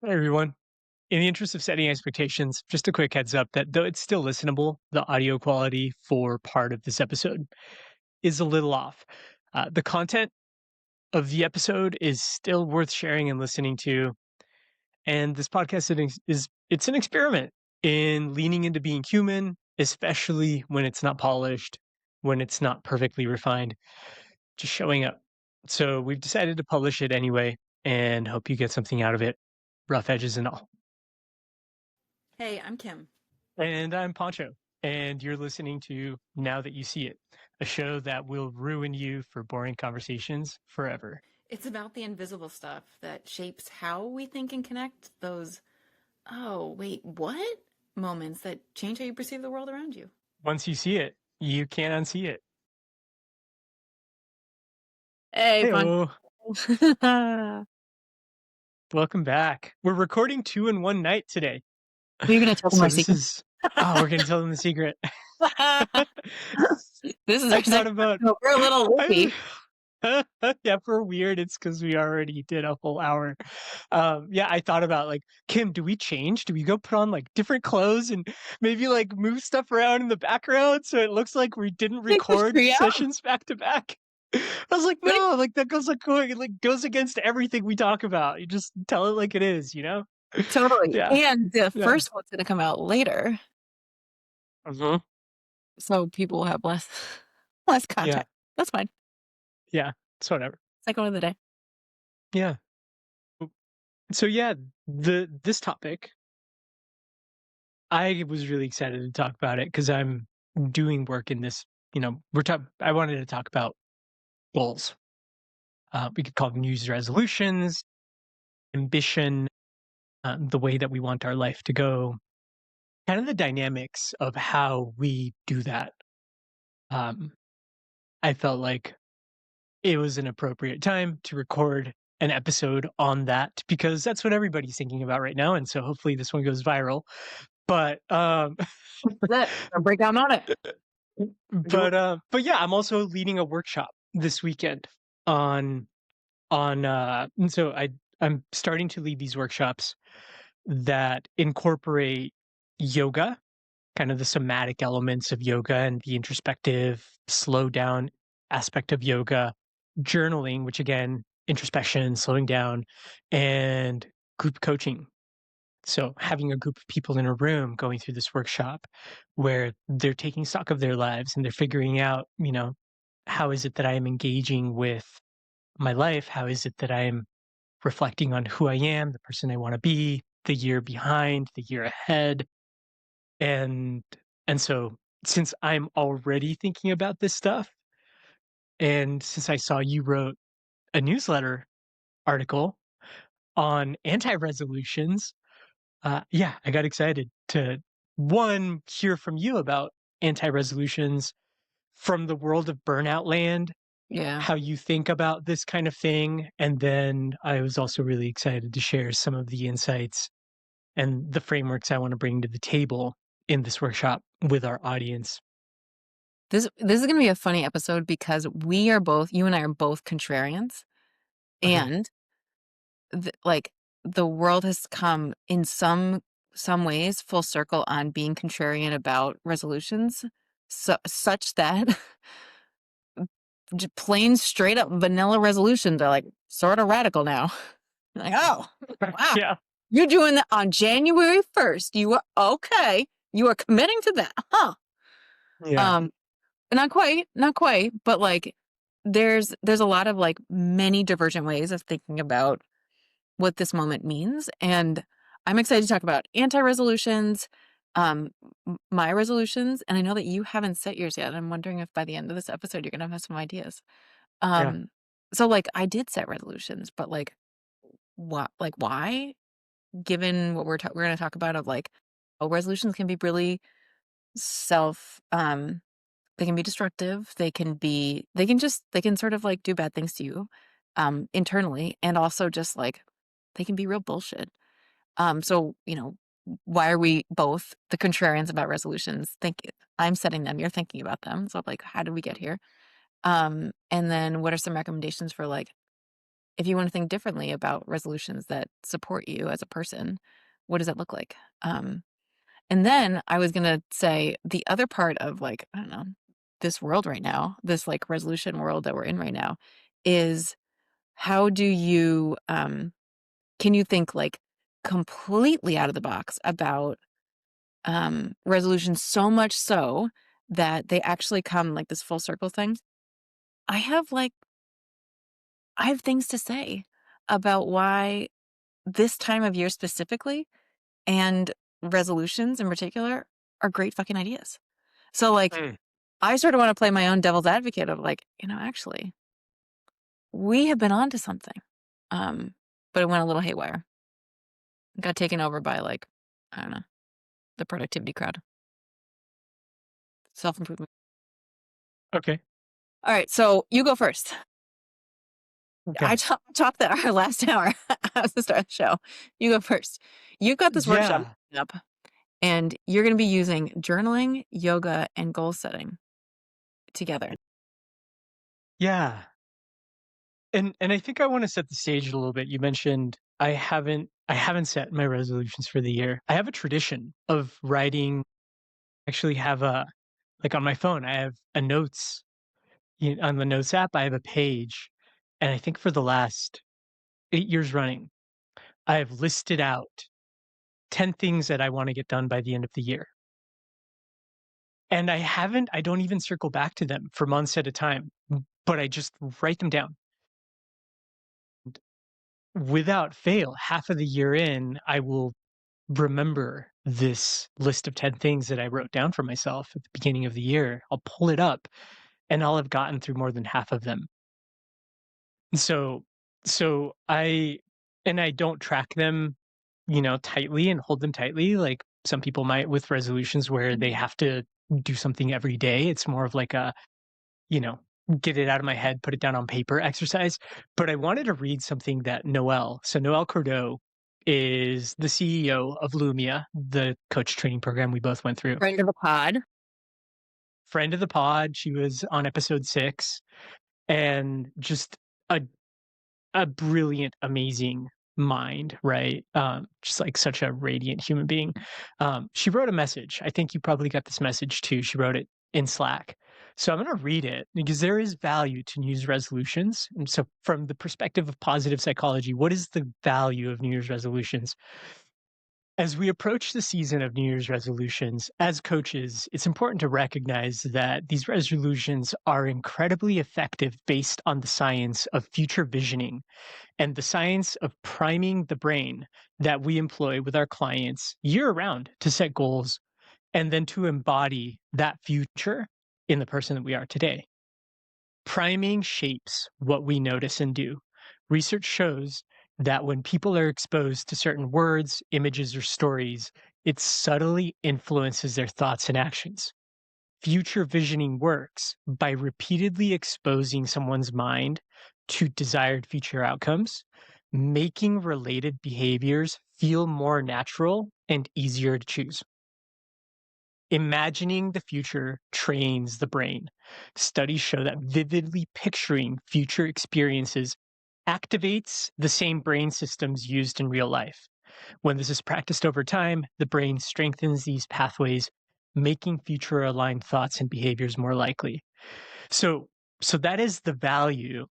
Hi, everyone. In the interest of setting expectations, just a quick heads up that though it's still listenable, the audio quality for part of this episode is a little off. The content of the episode is still worth sharing and listening to, and this podcast is it's an experiment in leaning into being human, especially when it's not polished, when it's not perfectly refined, just showing up. So we've decided to publish it anyway, and hope you get something out of it, rough edges and all. Hey, I'm Kim. And I'm Pancho, and you're listening to Now That You See It, a show that will ruin you for boring conversations forever. It's about the invisible stuff that shapes how we think and connect, those, oh, wait, what? Moments that change how you perceive the world around you. Once you see it, you can't unsee it. Hey, Pancho. Heyo, welcome back. We're recording two in one night today. You're going to tell them So our this secret. is, we're going to tell them the secret. This is I our thought second about, episode. We're a little I, loopy. yeah, if we're weird, it's because we already did a whole hour. Yeah, I thought about like, Kim, do we change? Do we go put on like different clothes and maybe like move stuff around in the background so it looks like we didn't Take the record tree out. sessions back to back? I was like, What? no, like that goes like going, it like goes against everything we talk about. You just tell it like it is, you know? Totally. Yeah, And the yeah. first one's going to come out later, Hmm. so people will have less Yeah, content. That's fine. yeah. It's whatever. Second one of the day. Yeah. So yeah, this topic I was really excited to talk about it because I'm doing work in this. I wanted to talk about goals. We could call them New Year's resolutions, ambition, the way that we want our life to go, kind of the dynamics of how we do that. Um, I felt like it was an appropriate time to record an episode on that because that's what everybody's thinking about right now, and so hopefully this one goes viral. But That's it. I'll break down on it. but yeah, I'm also leading a workshop this weekend on and so I'm starting to lead these workshops that incorporate yoga, kind of the somatic elements of yoga and the introspective, slow down aspect of yoga, journaling, which again, introspection, slowing down, and group coaching. So having a group of people in a room going through this workshop where they're taking stock of their lives and they're figuring out, how is it that I am engaging with my life? How is it that I am reflecting on who I am, the person I want to be, the year behind, the year ahead. And and so since I'm already thinking about this stuff, and since I saw you wrote a newsletter article on anti-resolutions, yeah, I got excited to one hear from you about anti-resolutions from the world of burnout land, Yeah. how you think about this kind of thing, and then I was also really excited to share some of the insights and the frameworks I want to bring to the table in this workshop with our audience. This is gonna be a funny episode because you and I are both contrarians, Okay. and like the world has come in some ways full circle on being contrarian about resolutions, such that plain straight up vanilla resolutions are like sort of radical now. Like, oh, wow, Yeah. you're doing that on January 1st. You are okay. You are committing to that, huh? Yeah. Um, not quite, but like there's a lot of like many divergent ways of thinking about what this moment means, and I'm excited to talk about anti-resolutions, my resolutions, and I know that you haven't set yours yet. I'm wondering if by the end of this episode you're gonna have some ideas. Yeah. Um, so like I did set resolutions, but like what, like why? Given what we're gonna talk about of like, oh, resolutions can be really self they can be destructive. They can sort of like do bad things to you internally, and also just like they can be real bullshit. So, why are we both the contrarians about resolutions? I'm setting them, you're thinking about them. So like how did we get here? And then what are some recommendations for like if you want to think differently about resolutions that support you as a person, what does that look like? And then I was gonna say the other part of like, I don't know, this world right now, this like resolution world that we're in right now is how do you can you think like completely out of the box about resolutions so much so that they actually come like this full circle thing? I have like I have things to say about why this time of year specifically and resolutions in particular are great fucking ideas. So like Mm. I sort of want to play my own devil's advocate of like, actually, we have been onto something. Um, but it went a little haywire. Got taken over by like, I don't know, the productivity crowd. Self-improvement. Okay. All right, so you go first. I Okay. talked that our last hour as the start of the show. You go first. You've got this workshop Yeah. up and you're going to be using journaling, yoga, and goal setting together. Yeah. And I think I want to set the stage a little bit. You mentioned I haven't set my resolutions for the year. I have a tradition of writing, actually have a like on my phone, I have a notes on the notes app, I have a page. And I think for the last 8 years running, I have listed out 10 things that I want to get done by the end of the year. And I don't even circle back to them for months at a time, but I just write them down. Without fail, half of the year in, I will remember this list of 10 things that I wrote down for myself at the beginning of the year. I'll pull it up and I'll have gotten through more than half of them. So so I don't track them, tightly and hold them tightly like some people might with resolutions where they Mhm. have to do something every day. It's more of like a, you know, get it out of my head, put it down on paper exercise. But I wanted to read something that Noelle Cordeau is the CEO of Lumia, the coach training program we both went through. Friend of the pod. Friend of the pod, she was on episode 6 and just a a brilliant, amazing mind, right? Just like such a radiant human being. She wrote a message. I think you probably got this message too. She wrote it in Slack. So I'm going to read it because there is value to New Year's resolutions. And so, from the perspective of positive psychology, what is the value of New Year's resolutions? As we approach the season of New Year's resolutions, as coaches, it's important to recognize that these resolutions are incredibly effective based on the science of future visioning and the science of priming the brain that we employ with our clients year round to set goals and then to embody that future in the person that we are today. Priming shapes what we notice and do. Research shows that when people are exposed to certain words, images, or stories, it subtly influences their thoughts and actions. Future visioning works by repeatedly exposing someone's mind to desired future outcomes, making related behaviors feel more natural and easier to choose. Imagining the future trains the brain. Studies show that vividly picturing future experiences activates the same brain systems used in real life. When this is practiced over time, the brain strengthens these pathways, making future aligned thoughts and behaviors more likely. So, so that is the value,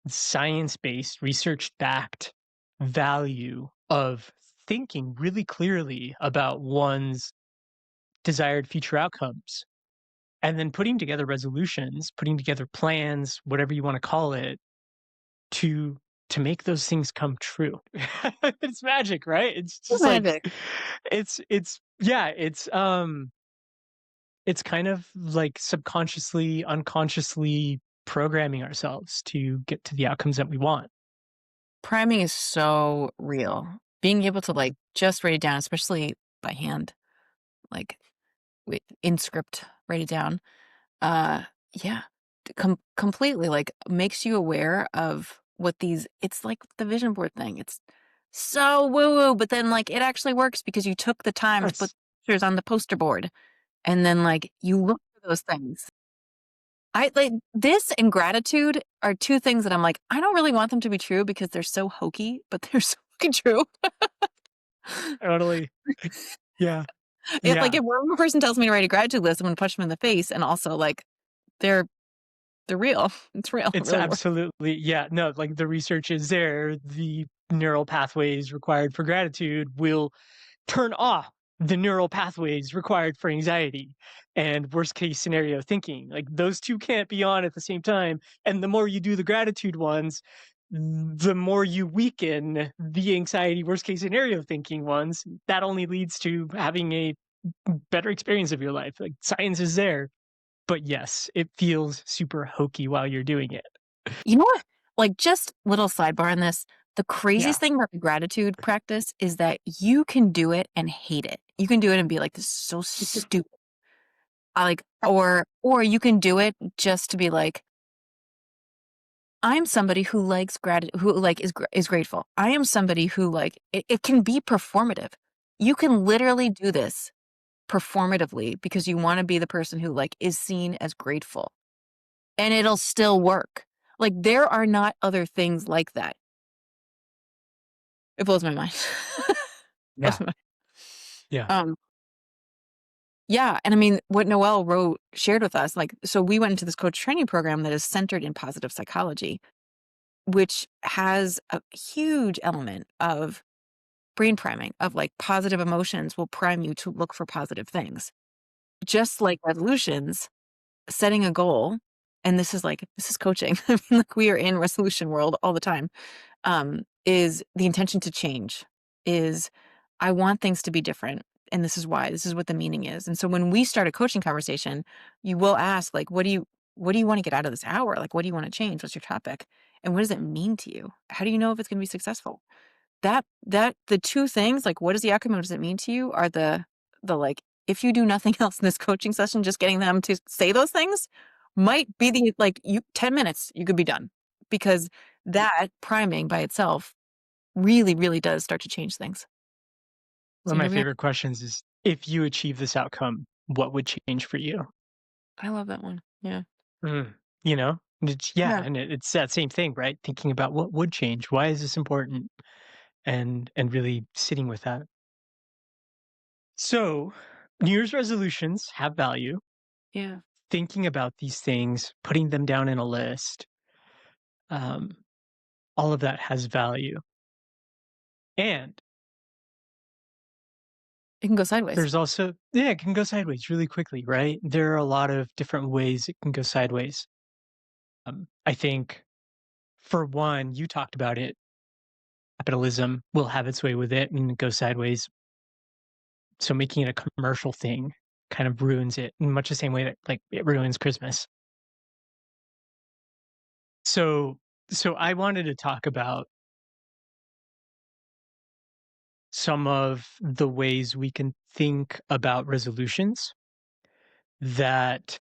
science-based, research-backed value of thinking really clearly about one's desired future outcomes and then putting together resolutions, putting together plans, whatever you want to call it, to to make those things come true. It's magic, right? It's just like Magic. it's kind of like subconsciously, unconsciously programming ourselves to get to the outcomes that we want. Priming is so real. Being able to like just write it down, especially by hand, like in script, write it down. Uh, yeah, completely like makes you aware of what these. It's like the vision board thing. It's so woo woo, but then like it actually works because you took the time to put Yes. pictures on the poster board, and then like you look for those things. I like this and gratitude are two things that I'm like, I don't really want them to be true because they're so hokey, but they're so fucking true. Totally. Yeah. It like Yeah. if one person tells me to write a gratitude list, I'm gonna punch them in the face, and also like they're they're real. It's real. It It's really works. absolutely yeah, no, like, the research is there. The neural pathways required for gratitude will turn off the neural pathways required for anxiety and worst case scenario thinking. Like, those 2 can't be on at the same time, and the more you do the gratitude ones, the more you weaken the anxiety worst case scenario thinking ones. That only leads to having a better experience of your life. Like, science is there. But yes, it feels super hokey while you're doing it. You know what? Like, just little sidebar on this. The Yeah. craziest thing about the gratitude practice is that you can do it and hate it. You can do it and be like, "This is so stupid." I like or you can do it just to be like, "I'm somebody who likes gratitude, who, like, is grateful. I am somebody who, like" it can be performative. You can literally do this performatively because you wanna be the person who, like, is seen as grateful, and it'll still work. Like, there are not other things like that. It blows my mind. Blows Yeah. my mind. Yeah. Um, yeah, and I mean, what Noelle shared with us, like, so we went into this coach training program that is centered in positive psychology, which has a huge element of brain priming, of like positive emotions will prime you to look for positive things. Just like resolutions, setting a goal, and this is coaching. I mean, like we are in resolution world all the time. Is the intention to change, is I want things to be different. And this is why, this is what the meaning is. And so when we start a coaching conversation, you will ask, like, what do you want to get out of this hour? Like, what do you want to change? What's your topic? And what does it mean to you? How do you know if it's going to be successful? That the two things, like, what is the outcome and what does it mean to you, are the like, if you do nothing else in this coaching session, just getting them to say those things might be the like, you 10 minutes, you could be done. Because that priming by itself really, really does start to change things. One So of my here we are. favorite questions is, if you achieve this outcome, what would change for you? I love that one. Yeah. Mm, you know? Yeah, Yeah. and it's that same thing, right? Thinking about what would change, why is this important, and really sitting with that. So, New Year's resolutions have value. Yeah. Thinking about these things, putting them down in a list, um, all of that has value. And It can go sideways. there's also yeah, it can go sideways really quickly, right? There are a lot of different ways it can go sideways. I think for one, you talked about it, capitalism will have its way with it and go sideways. So making it a commercial thing kind of ruins it in much the same way that like it ruins Christmas. So so I wanted to talk about some of the ways we can think about resolutions that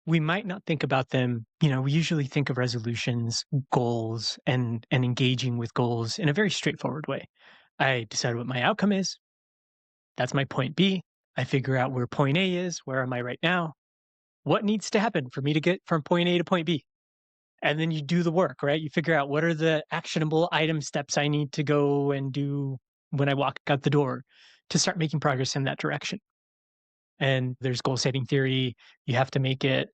we might not think about them. We usually think of resolutions, goals, and engaging with goals in a very straightforward way. I decide what my outcome is. That's my point B. I figure out where point A is. Where am I right now? What needs to happen for me to get from point A to point B? And then you do the work, right? You figure out what are the actionable item steps I need to go and do when I walk out the door to start making progress in that direction. And there's goal setting theory. You have to make it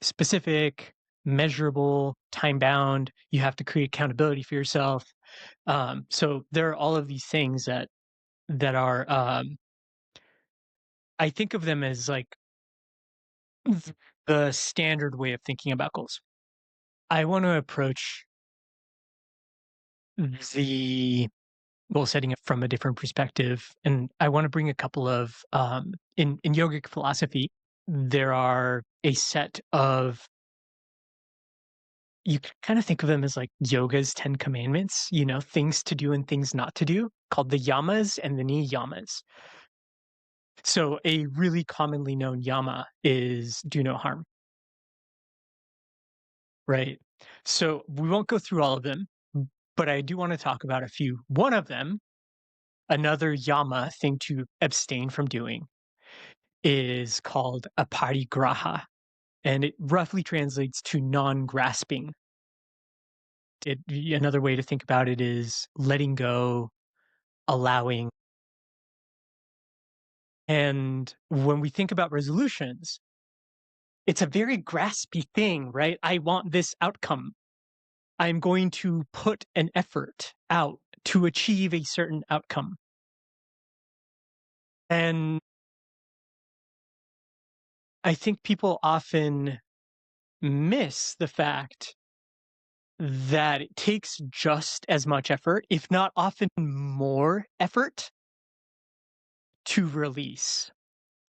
specific, measurable, time bound. You have to create accountability for yourself. So there are all of these things that are I think of them as like the standard way of thinking about goals. I want to approach the goal setting from a different perspective, and I want to bring a couple of in yogic philosophy. There are a set of you can kind of think of them as like yoga's 10 commandments, things to do and things not to do, called the yamas and the niyamas. So a really commonly known yama is do no harm, right? So we won't go through all of them, but I do want to talk about a few. One of them, another yama thing to abstain from doing, is called aparigraha. and it roughly translates to non-grasping. Another way to think about it is letting go, allowing. And when we think about resolutions, it's a very graspy thing, right? I want this outcome. I'm going to put an effort out to achieve a certain outcome. And I think people often miss the fact that it takes just as much effort, if not often more effort, to release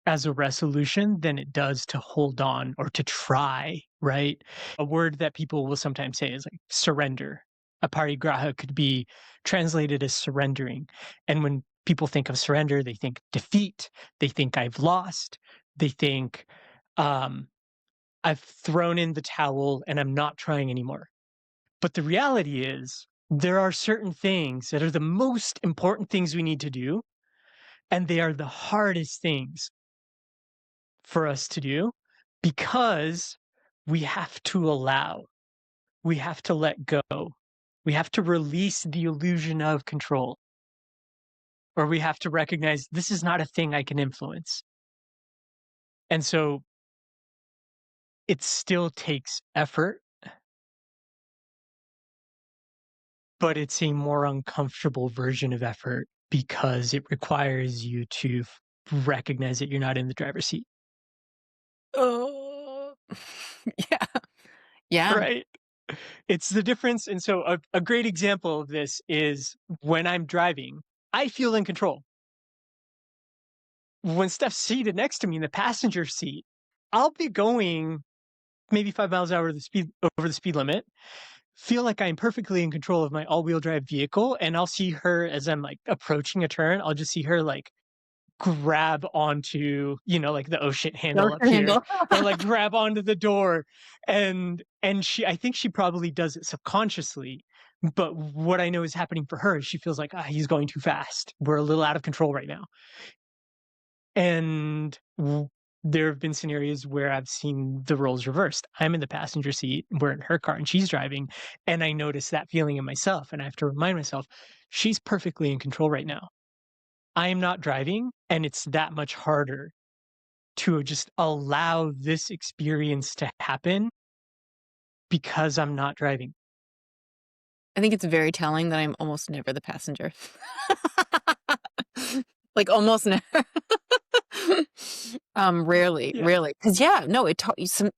as a resolution than it does to hold on or to try, right? A word that people will sometimes say is like surrender. Aparigraha could be translated as surrendering. And when people think of surrender, they think defeat, they think I've lost, they think um, I've thrown in the towel and I'm not trying anymore. But the reality is, there are certain things that are the most important things we need to do, and they are the hardest things for us to do because we have to allow, we have to let go, we have to release the illusion of control, or we have to recognize this is not a thing I can influence. And so it still takes effort, but it's a more uncomfortable version of effort because it requires you to recognize that you're not in the driver's seat. Oh. Yeah. Yeah. Right? It's the difference. And so a great example of this is when I'm driving, I feel in control. When Steph's seated next to me in the passenger seat, I'll be going maybe 5 miles an hour over the speed limit, feel like I'm perfectly in control of my all-wheel drive vehicle, and I'll see her as I'm like approaching a turn, I'll just see her like grab onto, like the ocean Door handle up here, handle. or like grab onto the door. And I think she probably does it subconsciously. But what I know is happening for her is she feels like, he's going too fast. We're a little out of control right now. And there have been scenarios where I've seen the roles reversed. I'm in the passenger seat, we're in her car, and she's driving. And I notice that feeling in myself. And I have to remind myself, she's perfectly in control right now. I am not driving, and it's that much harder to just allow this experience to happen because I'm not driving. I think it's very telling that I'm almost never the passenger. Like, almost never. Rarely, Yeah. rarely. 'Cause, yeah, no, it taught you some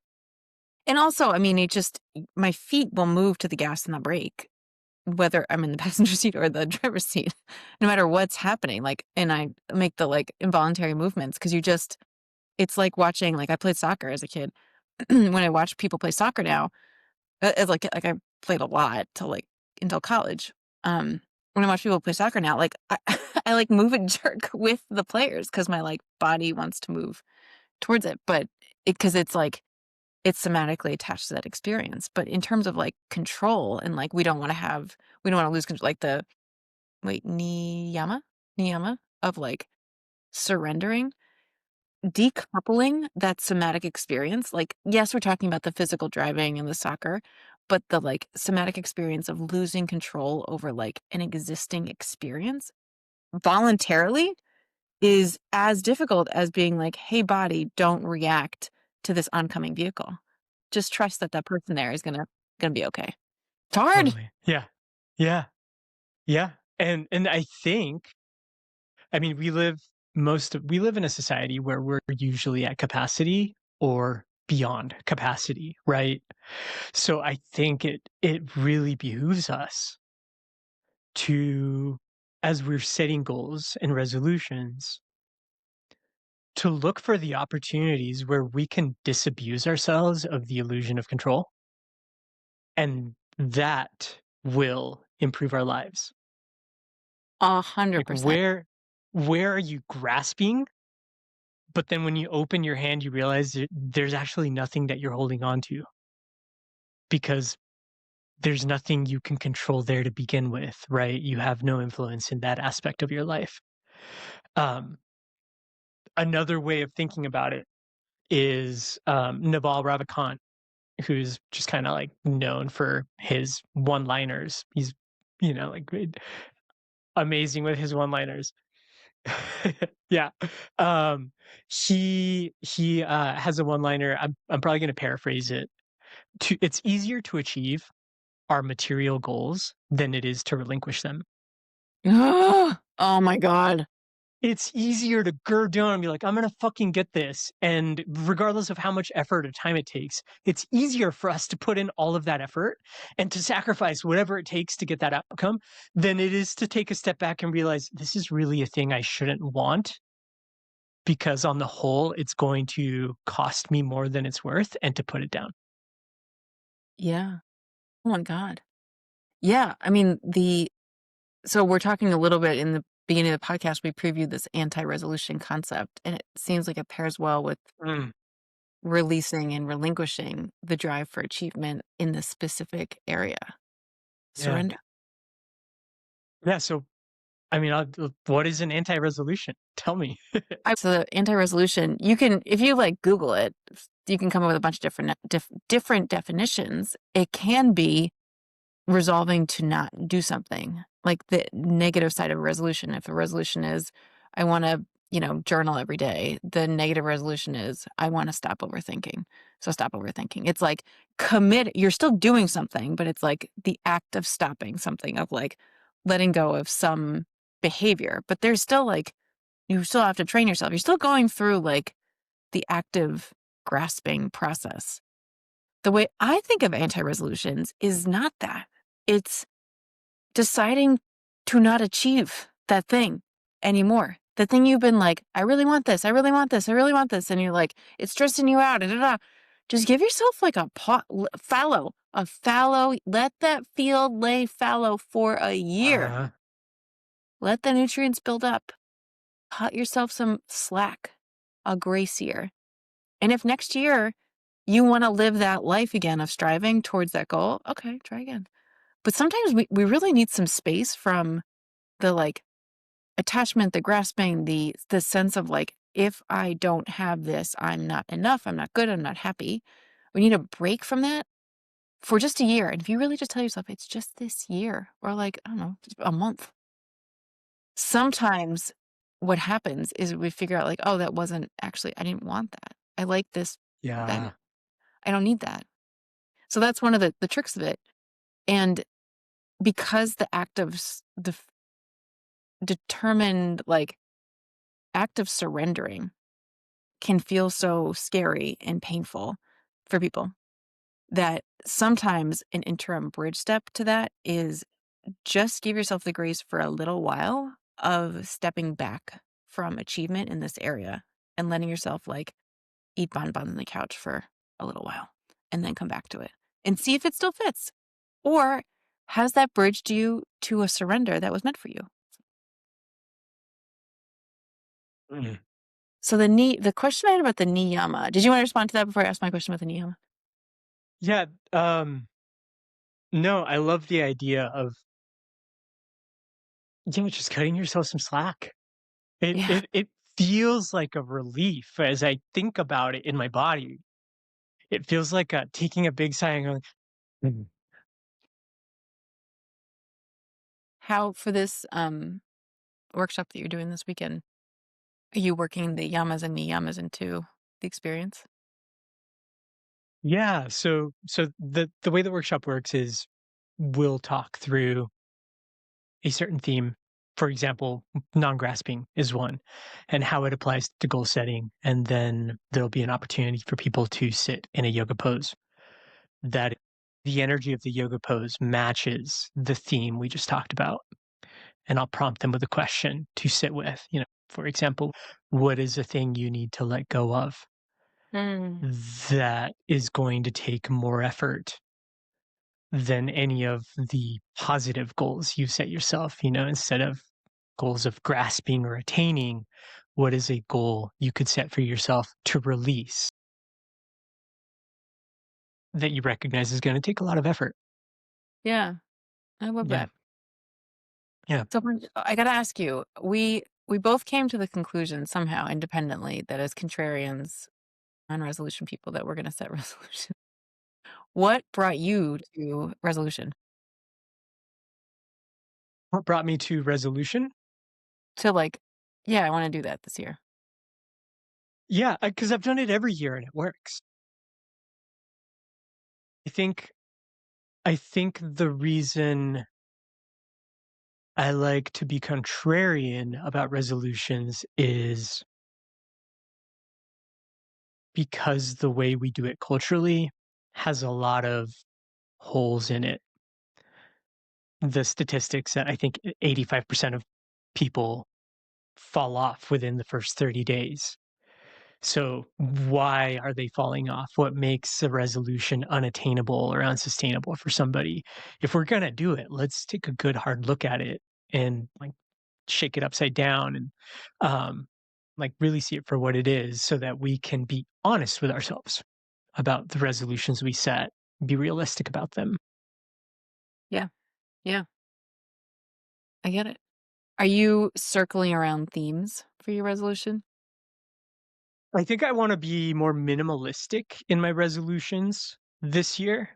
and also, I mean, it just my feet will move to the gas and the brake, whether I'm in the passenger seat or the driver's seat, no matter what's happening, like, and I make the, like, involuntary movements because you just it's like watching like, I played soccer as a kid. When I watch people play soccer now, as like I played a lot till, like, until college. When I watch people play soccer now, like, I I, like, move and jerk with the players because my, like, body wants to move towards it, but because it's, like, it's somatically attached to that experience, but in terms of, like, control and, like, we don't wanna lose control like, the wait, niyama of, like, surrendering, decoupling that somatic experience, like, yes, we're talking about the physical driving and the soccer, but the, like, somatic experience of losing control over, like, an existing experience voluntarily is as difficult as being like, "Hey, body, don't react to this oncoming vehicle. Just trust that that person there is gonna be okay." It's hard. Totally. Yeah. Yeah. Yeah. And I think, I mean, we live in a society where we're usually at capacity or beyond capacity, right? So I think it really behooves us to, as we're setting goals and resolutions, to look for the opportunities where we can disabuse ourselves of the illusion of control, and that will improve our lives. Like 100%. where are you grasping, but then when you open your hand, you realize there's actually nothing that you're holding on to because there's nothing you can control there to begin with, right? You have no influence in that aspect of your life. Um, Another way of thinking about it is Naval Ravikant, who's just kind of like known for his one-liners. He's, like amazing with his one-liners. Yeah. Um, he has a one-liner. I'm probably going to paraphrase it. It's easier to achieve our material goals than it is to relinquish them. Oh my god. It's easier to gird down and be like, I'm gonna fucking get this. And regardless of how much effort or time it takes, it's easier for us to put in all of that effort and to sacrifice whatever it takes to get that outcome than it is to take a step back and realize this is really a thing I shouldn't want, because on the whole, it's going to cost me more than it's worth, and to put it down. Yeah. Oh my god. Yeah, I mean, so we're talking a little bit in the beginning of the podcast, we previewed this anti-resolution concept, and it seems like it pairs well with Mm, releasing and relinquishing the drive for achievement in this specific area. yeah. Surrender. Yeah. So, I mean, what is an anti resolution? Tell me. So the anti-resolution, you can, if you like Google it, you can come up with a bunch of different definitions. It can be resolving to not do something, like the negative side of a resolution. If a resolution is, I want to, journal every day, the negative resolution is, I want to stop overthinking. So stop overthinking. It's like you're still doing something, but it's like the act of stopping something, of like letting go of some behavior. But there's still like, you still have to train yourself. You're still going through like the active grasping process. The way I think of anti resolutions is not that. It's deciding to not achieve that thing anymore. The thing you've been like, I really want this, I really want this, I really want this. And you're like, it's stressing you out. Da, da, da. Just give yourself like a fallow, let that field lay fallow for a year. Uh, Let the nutrients build up. Cut yourself some slack, a grace year. And if next year you want to live that life again of striving towards that goal, okay, try again. But sometimes we really need some space from the like attachment, the grasping, the sense of like, if I don't have this, I'm not enough, I'm not good, I'm not happy. We need a break from that for just a year. And if you really just tell yourself it's just this year, or like, I don't know, just a month. Sometimes what happens is we figure out like, oh, that wasn't actually, I didn't want that. I like this. I, yeah. I don't need that. So that's one of the tricks of it. And because the act of determined, like, act of surrendering can feel so scary and painful for people, that sometimes an interim bridge step to that is just give yourself the grace for a little while of stepping back from achievement in this area and letting yourself like eat bonbons on the couch for a little while and then come back to it and see if it still fits. Or has that bridged you to a surrender that was meant for you? Mm. So the question I had about the niyama, did you want to respond to that before I ask my question about the niyama? Yeah. No, I love the idea of, just cutting yourself some slack. It Yeah. it it feels like a relief as I think about it in my body. It feels like, taking a big sigh and going, "Mhm." How for this workshop that you're doing this weekend, are you working the yamas and niyamas into the experience? Yeah, so the way the workshop works is we'll talk through a certain theme. For example, non-grasping is one, and how it applies to goal setting, and then there'll be an opportunity for people to sit in a yoga pose that the energy of the yoga pose matches the theme we just talked about. And I'll prompt them with a question to sit with. For example, what is a thing you need to let go of Mm. that is going to take more effort than any of the positive goals you set yourself? Instead of goals of grasping or attaining, what is a goal you could set for yourself to release that you recognize is going to take a lot of effort? Yeah, I love Yeah. that. Yeah. So I got to ask you, we both came to the conclusion somehow independently that as contrarians, non-resolution people that we're gonna set resolution. What brought you to resolution? What brought me to resolution? To, like, "Yeah, I wanna do that this year." Yeah, because I've done it every year and it works. I think I think the reason I like to be contrarian about resolutions is because the way we do it culturally has a lot of holes in it. The statistics that I think 85% of people fall off within the first 30 days. So why are they falling off? What makes a resolution unattainable or unsustainable for somebody? If we're gonna do it, let's take a good hard look at it and like shake it upside down and um like really see it for what it is so that we can be honest with ourselves about the resolutions we set, be realistic about them. Yeah, yeah, I get it. Are you circling around themes for your resolution? I think I want to be more minimalistic in my resolutions this year.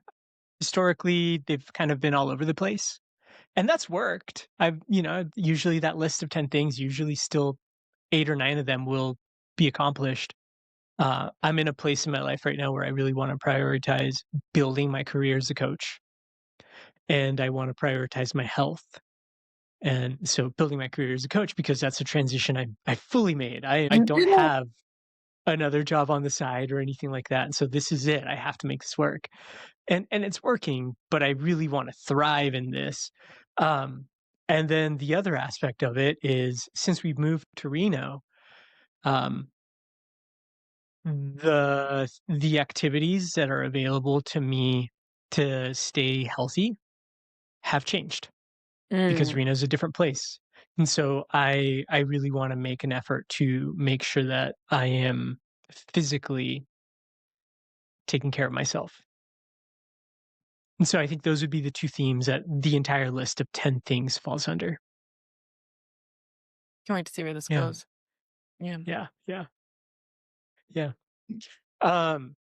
Historically, they've kind of been all over the place. And that's worked. Usually that list of 10 things, usually still 8 or 9 of them will be accomplished. I'm in a place in my life right now where I really want to prioritize building my career as a coach, and I want to prioritize my health. And so building my career as a coach because that's a transition I fully made. I You don't did it. have another job on the side or anything like that. And so this is it. I have to make this work. And it's working, but I really want to thrive in this. Um, and then the other aspect of it is since we've moved to Reno, um, the activities that are available to me to stay healthy have changed because Mm, Reno's a different place. And so I really want to make an effort to make sure that I am physically taking care of myself. And so I think those would be the 2 themes that the entire list of 10 things falls under. can't wait to see where this Yeah, goes. Yeah. yeah, yeah, yeah. Um,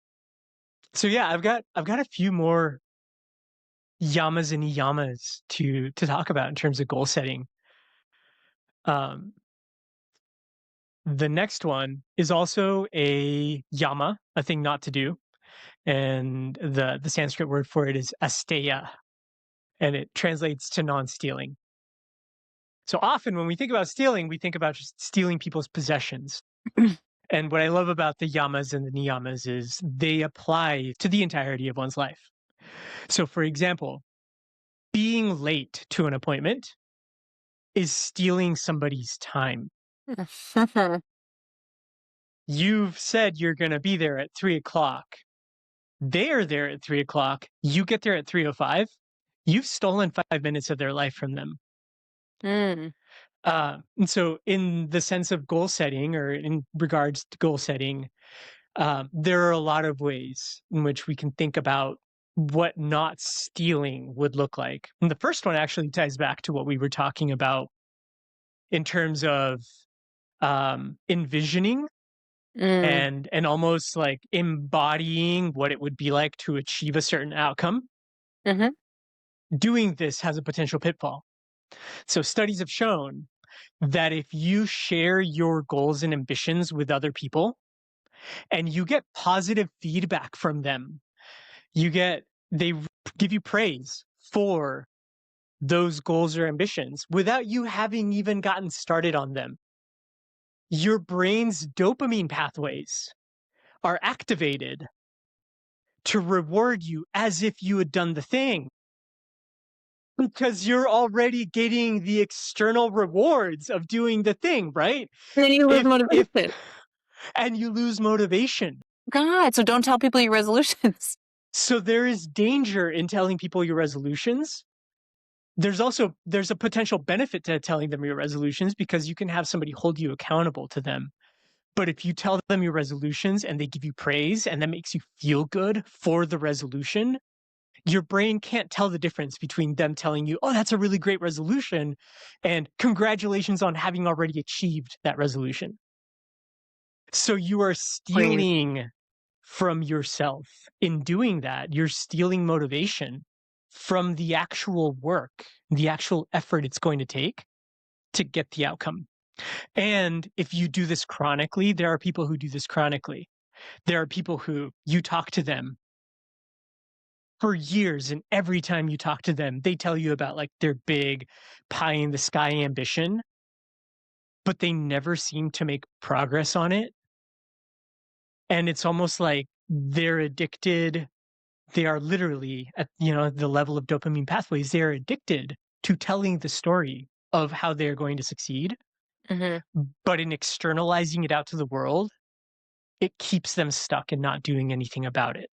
so yeah, I've got a few more yamas and yamas to talk about in terms of goal setting. Um, the next one is also a yama, a thing not to do, and the Sanskrit word for it is asteya, and it translates to non-stealing. So often when we think about stealing, we think about just stealing people's possessions. And what I love about the yamas and the niyamas is they apply to the entirety of one's life. So, for example, being late to an appointment is stealing somebody's time. You've said you're going to be there at 3 o'clock. They're there at 3 o'clock. You get there at 3:05. You've stolen 5 minutes of their life from them. Mm, And so, in the sense of goal setting or in regards to goal setting, there are a lot of ways in which we can think about what not stealing would look like. And the first one actually ties back to what we were talking about in terms of envisioning mm, and almost like embodying what it would be like to achieve a certain outcome. mhm, Doing this has a potential pitfall. So studies have shown that if you share your goals and ambitions with other people and you get positive feedback from them, you get they give you praise for those goals or ambitions without you having even gotten started on them. Your brain's dopamine pathways are activated to reward you as if you had done the thing because you're already getting the external rewards of doing the thing, right? and then you lose If motivation. and you lose motivation. God, so don't tell people your resolutions. So there is danger in telling people your resolutions. There's a potential benefit to telling them your resolutions because you can have somebody hold you accountable to them. But if you tell them your resolutions and they give you praise and that makes you feel good for the resolution, your brain can't tell the difference between them telling you, "Oh, that's a really great resolution," and "Congratulations on having already achieved that resolution." So you are Please. stealing from yourself. In doing that, you're stealing motivation from the actual work, the actual effort it's going to take to get the outcome. And if you do this chronically, there are people who do this chronically. There are people who you talk to them for years, and every time you talk to them, they tell you about like their big pie in the sky ambition, but they never seem to make progress on it. And it's almost like they're addicted. They are literally at, the level of dopamine pathways, they're addicted to telling the story of how they're going to succeed. Mhm. But in externalizing it out to the world, it keeps them stuck and not doing anything about it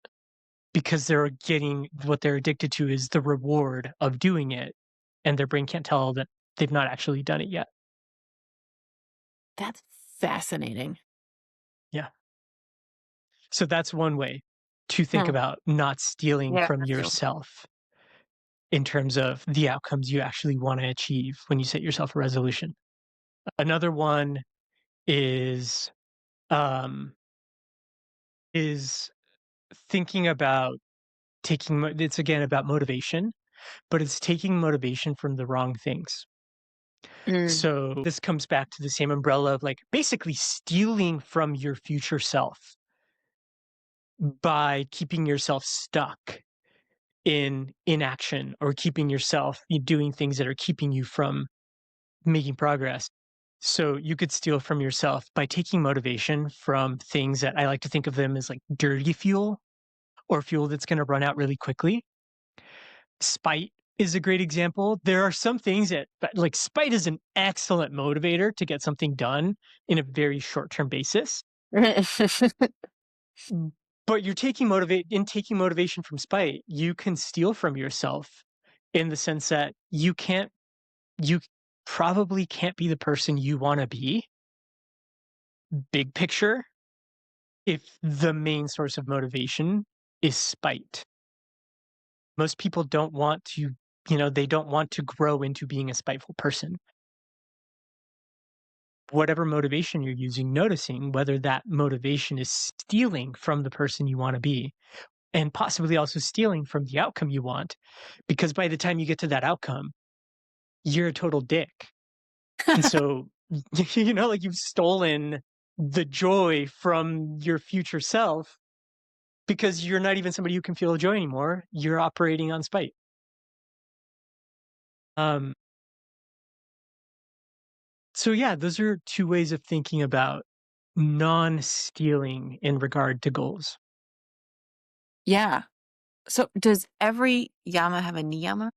because they're getting what they're addicted to is the reward of doing it. And their brain can't tell that they've not actually done it yet. That's fascinating. Yeah. So that's one way to think Hmm. about not stealing Yeah, from I do. yourself in terms of the outcomes you actually want to achieve when you set yourself a resolution. Another one is um is thinking about it's again about motivation, but it's taking motivation from the wrong things. Mm. So this comes back to the same umbrella of like basically stealing from your future self by keeping yourself stuck in inaction or keeping yourself doing things that are keeping you from making progress. So you could steal from yourself by taking motivation from things that I like to think of them as like dirty fuel or fuel that's going to run out really quickly. Spite is a great example. There are some things that, but like spite is an excellent motivator to get something done in a very short term basis. Mm. But taking motivation from spite, you can steal from yourself in the sense that you probably can't be the person you want to be, big picture, if the main source of motivation is spite. Most people don't want to, they don't want to grow into being a spiteful person. Whatever motivation you're using, noticing whether that motivation is stealing from the person you want to be and possibly also stealing from the outcome you want. Because by the time you get to that outcome, you're a total dick. And so, like you've stolen the joy from your future self because you're not even somebody who can feel joy anymore. You're operating on spite. Um, so yeah, those are two ways of thinking about non-stealing in regard to goals. Yeah. So does every yama have a niyama?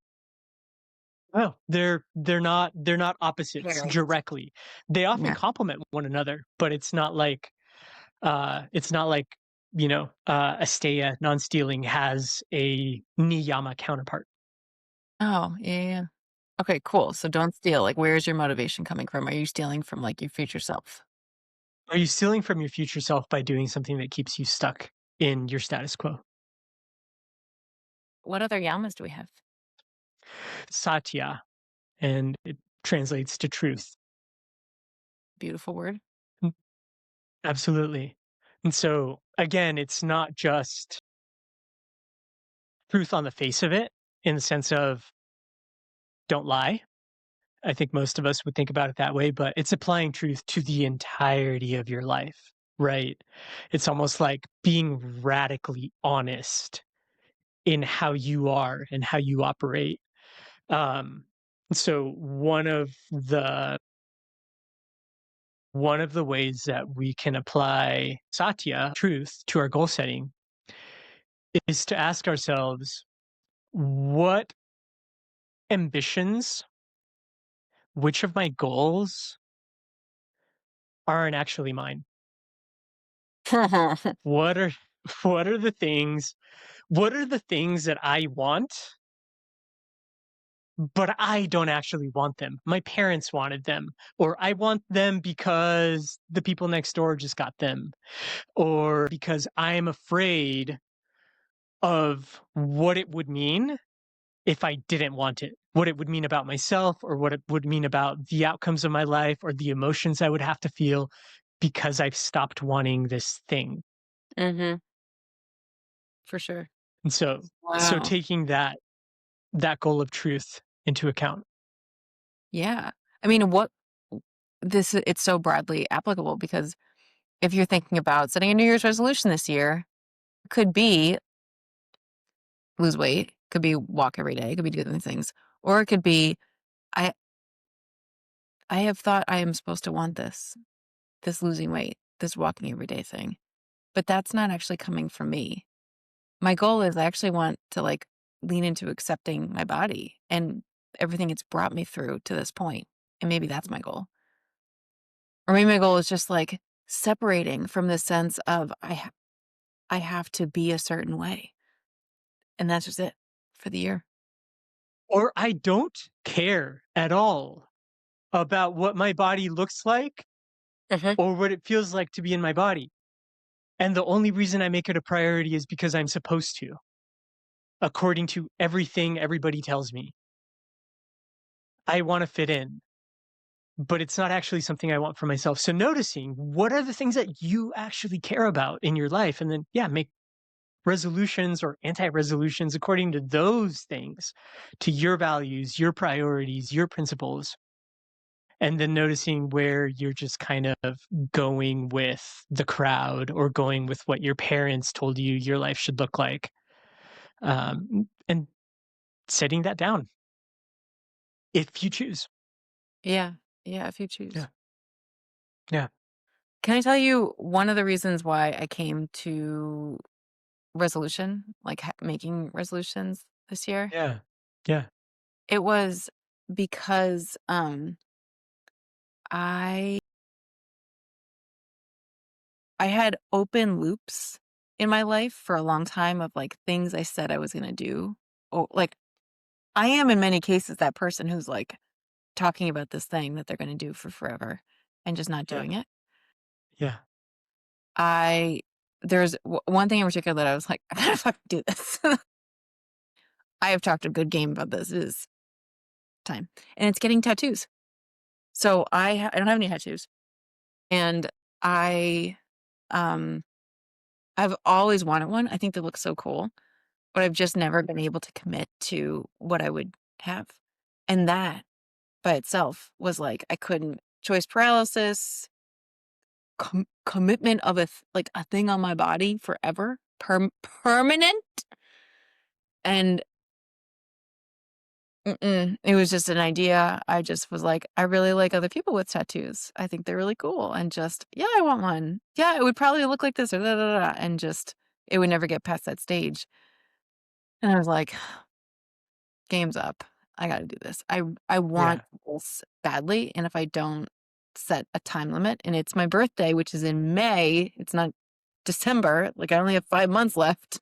Oh, they're not opposites Parents. directly. They often Yeah. complement one another, but it's not like Asteya non-stealing has a niyama counterpart. Oh, yeah, yeah. Okay, cool. So don't steal. Like, where's your motivation coming from? Are you stealing from like your future self? Are you stealing from your future self by doing something that keeps you stuck in your status quo? What other yamas do we have? Satya, and it translates to truth. Beautiful word. Mm, absolutely. And so again, it's not just truth on the face of it in the sense of don't lie. I think most of us would think about it that way, but it's applying truth to the entirety of your life, right? It's almost like being radically honest in how you are and how you operate. Um, so one of the ways that we can apply satya, truth, to our goal setting is to ask ourselves, what ambitions, which of my goals aren't actually mine? What are what are the things what are the things that I want, but I don't actually want them? My parents wanted them, or I want them because the people next door just got them, or because I'm afraid of what it would mean if I didn't want it, what it would mean about myself, or what it would mean about the outcomes of my life, or the emotions I would have to feel because I've stopped wanting this thing. Mhm. For sure. And so Wow. taking that goal of truth into account. Yeah. I mean, what this it's so broadly applicable because if you're thinking about setting a New Year's resolution this year, could be lose weight, could be walk every day, could be doing these things, or it could be I I have thought I am supposed to want this losing weight, this walking every day thing, but that's not actually coming from me. My goal is I actually want to like lean into accepting my body and everything it's brought me through to this point, and maybe that's my goal. Or maybe my goal is just like separating from the sense of I have to be a certain way, and that's just it for the year. Or I don't care at all about what my body looks like Mhm. or what it feels like to be in my body. And the only reason I make it a priority is because I'm supposed to, according to everything everybody tells me. I want to fit in, but it's not actually something I want for myself. So noticing what are the things that you actually care about in your life, and then, yeah, make resolutions or anti-resolutions according to those things, to your values, your priorities, your principles, and then noticing where you're just kind of going with the crowd or going with what your parents told you your life should look like, and setting that down if you choose. Yeah. Yeah, if you choose. Yeah, yeah, Can I tell you one of the reasons why I came to resolution, like making resolutions this year? yeah, yeah, It was because I I had open loops in my life for a long time of like things I said I was going to do. Or like I am in many cases that person who's like talking about this thing that they're going to do for forever and just not yeah, doing it. yeah, I there's one thing in particular that I was like, I gotta fucking do this. I have talked a good game about this. It is time, and it's getting tattoos. So I don't have any tattoos, and I um I've always wanted one. I think they look so cool, but I've just never been able to commit to what I would have, and that by itself was like I couldn't choice paralysis, commitment of like a thing on my body forever, permanent, and it was just an idea. I just was like, I really like other people with tattoos. I think they're really cool, and just yeah, I want one. Yeah, it would probably look like this or da da da, and just it would never get past that stage. And I was like, game's up. I got to do this. I want yeah, this badly, and if I don't set a time limit, and it's my birthday, which is in May, it's not December. Like I only have 5 months left.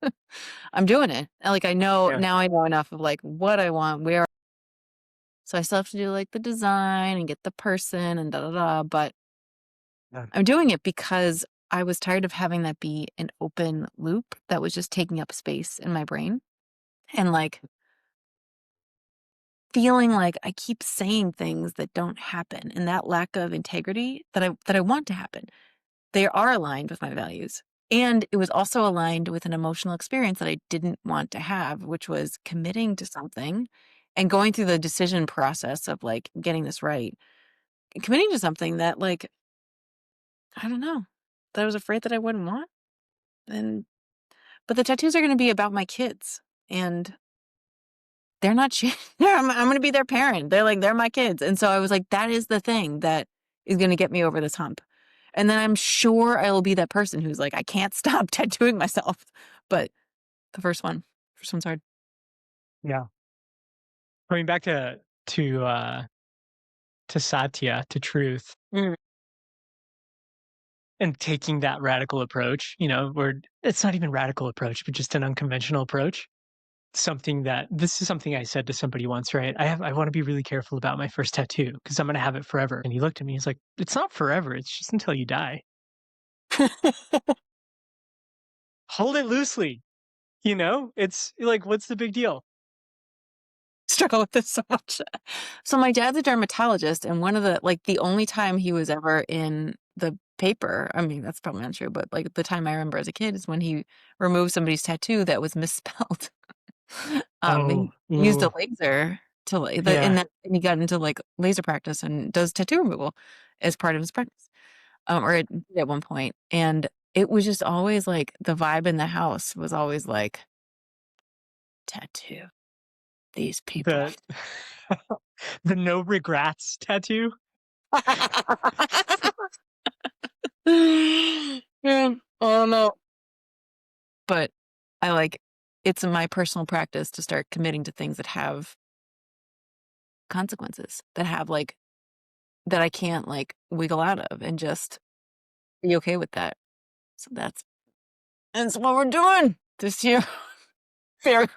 I'm doing it. And like I know yeah, now, I know enough of like what I want, where. So I still have to do like the design and get the person and da da da. But yeah, I'm doing it because I was tired of having that be an open loop that was just taking up space in my brain and like feeling like I keep saying things that don't happen and that lack of integrity that I want to happen. They are aligned with my values. And it was also aligned with an emotional experience that I didn't want to have, which was committing to something and going through the decision process of like getting this right, committing to something that like, I don't know, that I was afraid that I wouldn't want. And but the tattoos are going to be about my kids and they're not yeah, I'm going to be their parent. They're my kids. And so I was like, that is the thing that is going to get me over this hump. And then I'm sure I will be that person who's like, I can't stop tattooing myself. But the first one's hard. yeah. Going back to to satya, to truth, Mm. and taking that radical approach, where it's not even radical approach, but just an unconventional approach. Something that this is something I said to somebody once, right? I want to be really careful about my first tattoo because I'm going to have it forever. And he looked at me. He's like, "It's not forever. It's just until you die. Hold it loosely. It's like, what's the big deal?" Struggle with this so much. So my dad's a dermatologist, and one of the only time he was ever in the paper. I mean, that's probably not true, but, like, the time I remember as a kid is when he removed somebody's tattoo that was misspelled. Oh, He used a ooh, laser to, like the yeah, and he got into, like, laser practice and does tattoo removal as part of his practice, or at one point, and it was just always, like, the vibe in the house was always like, "Tattoo. These people the have" the no regrets tattoo. Yeah, oh, no. But I like it's my personal practice to start committing to things that have consequences, that have, like that I can't, like, wiggle out of and just be okay with that. So that's what we're doing this year. Very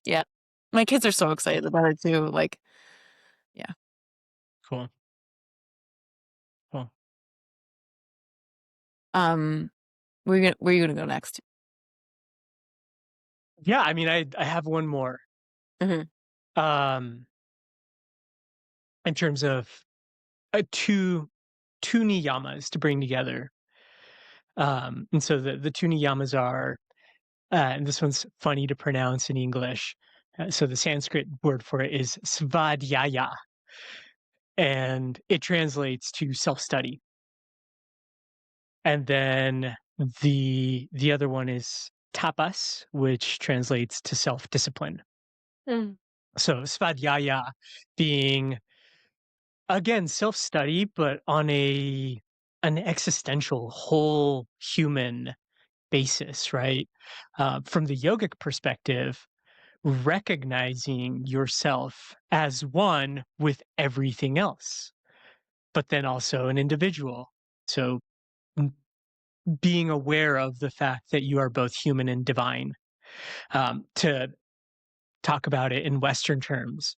yeah. My kids are so excited about it too, like, yeah. Cool, cool. Um, where you gonna go next? Yeah, I mean, I have one more, Mhm. um, in terms of, two niyamas to bring together. And so the two niyamas are, and this one's funny to pronounce in English. So the Sanskrit word for it is svadhyaya, and it translates to self-study. And then the other one is tapas, which translates to self-discipline. Mm. So svadhyaya being, again, self-study, but on an existential, whole human basis, right? From the yogic perspective, recognizing yourself as one with everything else, but then also an individual. So m- being aware of the fact that you are both human and divine. To talk about it in Western terms,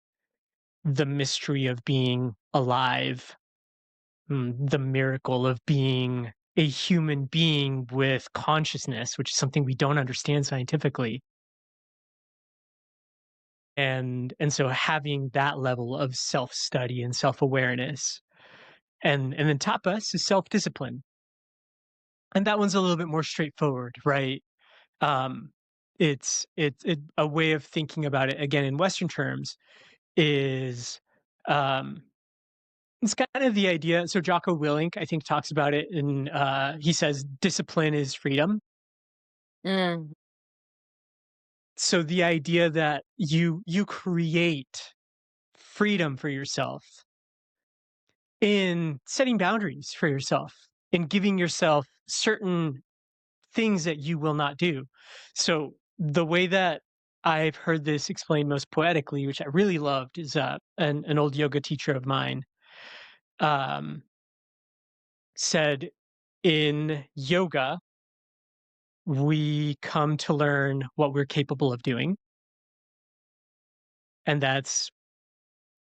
the mystery of being alive, the miracle of being a human being with consciousness, which is something we don't understand scientifically. And so having that level of self-study and self-awareness, and then tapas is self-discipline. And that one's a little bit more straightforward, right? Um, it's a way of thinking about it again in Western terms is, um, it's kind of the idea. So Jocko Willink, I think, talks about it in, he says discipline is freedom. Mm. So the idea that you create freedom for yourself in setting boundaries for yourself, in giving yourself certain things that you will not do. So the way that I've heard this explained most poetically, which I really loved, is, an old yoga teacher of mine, um, said, in yoga, we come to learn what we're capable of doing. And that's,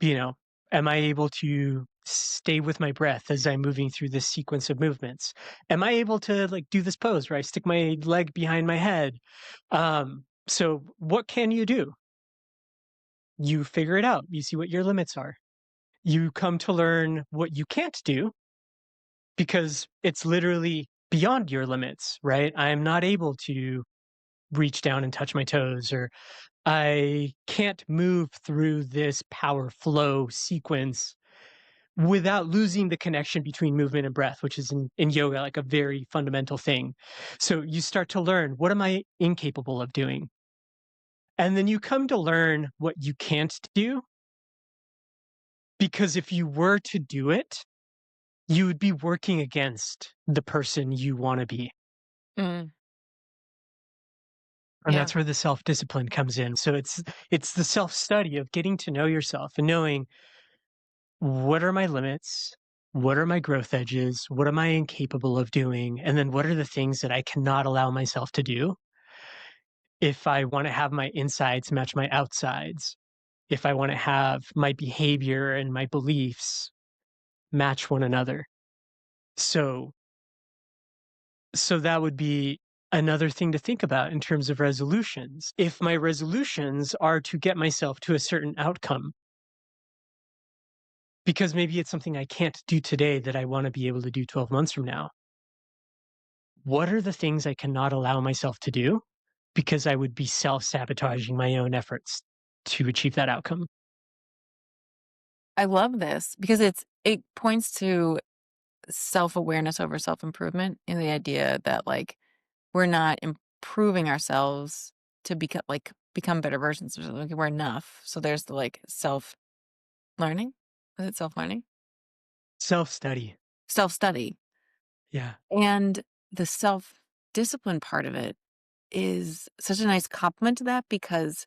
you know, am I able to stay with my breath as I'm moving through this sequence of movements? Am I able to, like, do this pose where I stick my leg behind my head? So what can you do? You figure it out. You see what your limits are. You come to learn what you can't do because it's literally beyond your limits, right? I'm not able to reach down and touch my toes, or I can't move through this power flow sequence without losing the connection between movement and breath, which is in yoga like a very fundamental thing. So you start to learn, what am I incapable of doing? And then you come to learn what you can't do, because if you were to do it, you would be working against the person you want to be. Mm. And Yeah. that's where the self-discipline comes in. So it's the self-study of getting to know yourself and knowing, what are my limits? What are my growth edges? What am I incapable of doing? And then what are the things that I cannot allow myself to do if I want to have my insides match my outsides, if I want to have my behavior and my beliefs match one another. So so that would be another thing to think about in terms of resolutions. If my resolutions are to get myself to a certain outcome, because maybe it's something I can't do today that I want to be able to do 12 months from now. What are the things I cannot allow myself to do because I would be self-sabotaging my own efforts to achieve that outcome? I love this because it points to self-awareness over self-improvement and the idea that, like, we're not improving ourselves to become better versions of ourselves, like, we're enough. So there's the, like, self-learning? Is it self-learning? Self-study. Self-study. Yeah. And the self-discipline part of it is such a nice compliment to that because,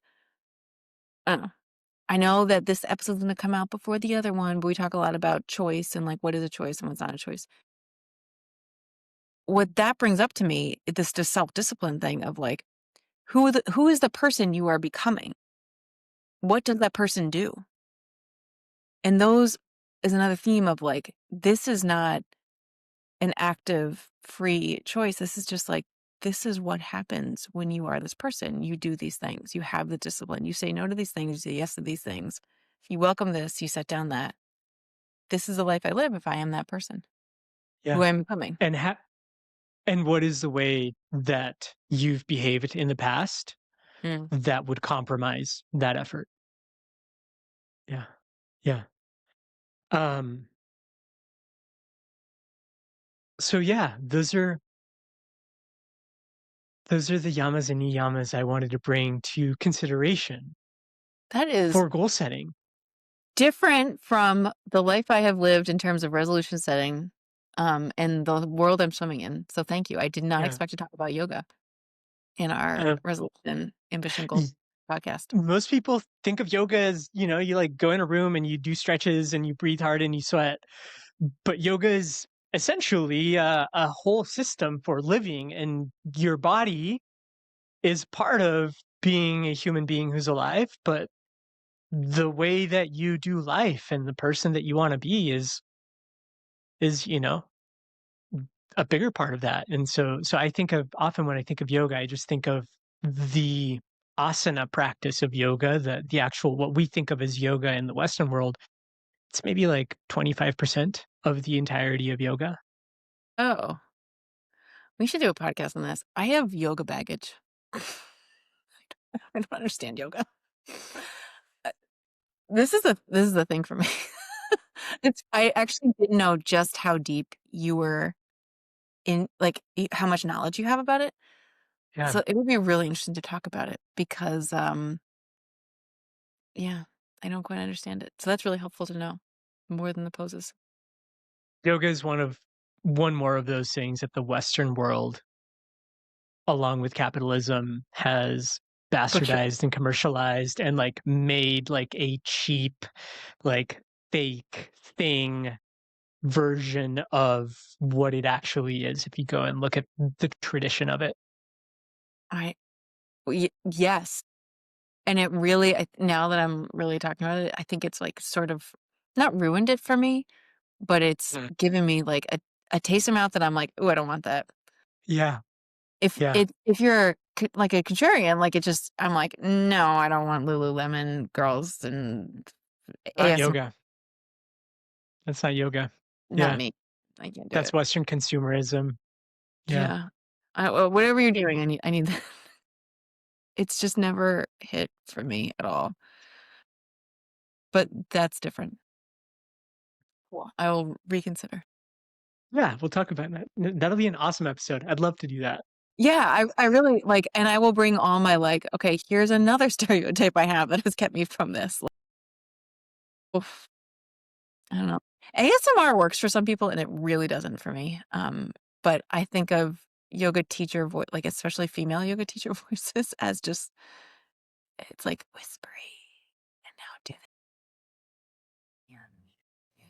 I don't know, I know that this episode's gonna come out before the other one, but we talk a lot about choice and, like, what is a choice and what's not a choice. What that brings up to me, this just self-discipline thing of, like, who is the person you are becoming? What does that person do? And those is another theme of, like, this is not an active, free choice. This is just, like, this is what happens when you are this person. You do these things. You have the discipline. You say no to these things. You say yes to these things. You welcome this. You set down that. This is the life I live if I am that person who Yeah. I'm becoming. And and what is the way that you've behaved in the past Mm. that would compromise that effort? Yeah. Yeah. Um, so yeah, those are the yamas and niyamas I wanted to bring to consideration That is for goal setting. different from the life I have lived in terms of resolution setting, and the world I'm swimming in. So thank you. I did not Yeah. expect to talk about yoga in our Uh, resolution ambition goal y- podcast. Most people think of yoga as, you like go in a room and you do stretches and you breathe hard and you sweat. But yoga is essentially a whole system for living, and your body is part of being a human being who's alive. But the way that you do life and the person that you want to be is a bigger part of that. And so I think of often when I think of yoga, I just think of the asana practice of yoga, the actual what we think of as yoga in the Western world. It's maybe like 25% of the entirety of yoga. Oh, we should do a podcast on this. I have yoga baggage. I don't understand yoga. Uh, this is the thing for me. It's I actually didn't know just how deep you were in, like, how much knowledge you have about it. Yeah. So it would be really interesting to talk about it because, yeah, I don't quite understand it. So that's really helpful to know more than the poses. Yoga is one more of those things that the Western world, along with capitalism, has Butchered. bastardized and commercialized and like made like a cheap, like fake thing version of what it actually is if you go and look at the tradition of it. I yes, and it really now that I'm really talking about it, I think it's, like, sort of not ruined it for me, but it's Mm. given me, like, a taste in my mouth that I'm like, "Ooh, I don't want that." Yeah. If Yeah. if you're like a contrarian, like, it just I'm like, "No, I don't want Lululemon girls and Not ASM." yoga. That's not yoga. Not Yeah. me. I can't do That's it. Western consumerism. Yeah. Yeah. Whatever you're doing, I need that. It's just never hit for me at all, but that's different. Cool. I will reconsider. Yeah. We'll talk about that. That'll be an awesome episode. I'd love to do that. Yeah, I really like and I will bring all my, like, "Okay, here's another stereotype I have that has kept me from this." Like, oof, I don't know. ASMR works for some people, and it really doesn't for me, but I think of yoga teacher like, especially female yoga teacher voices as just it's, like, whispery, and now do this. Yeah,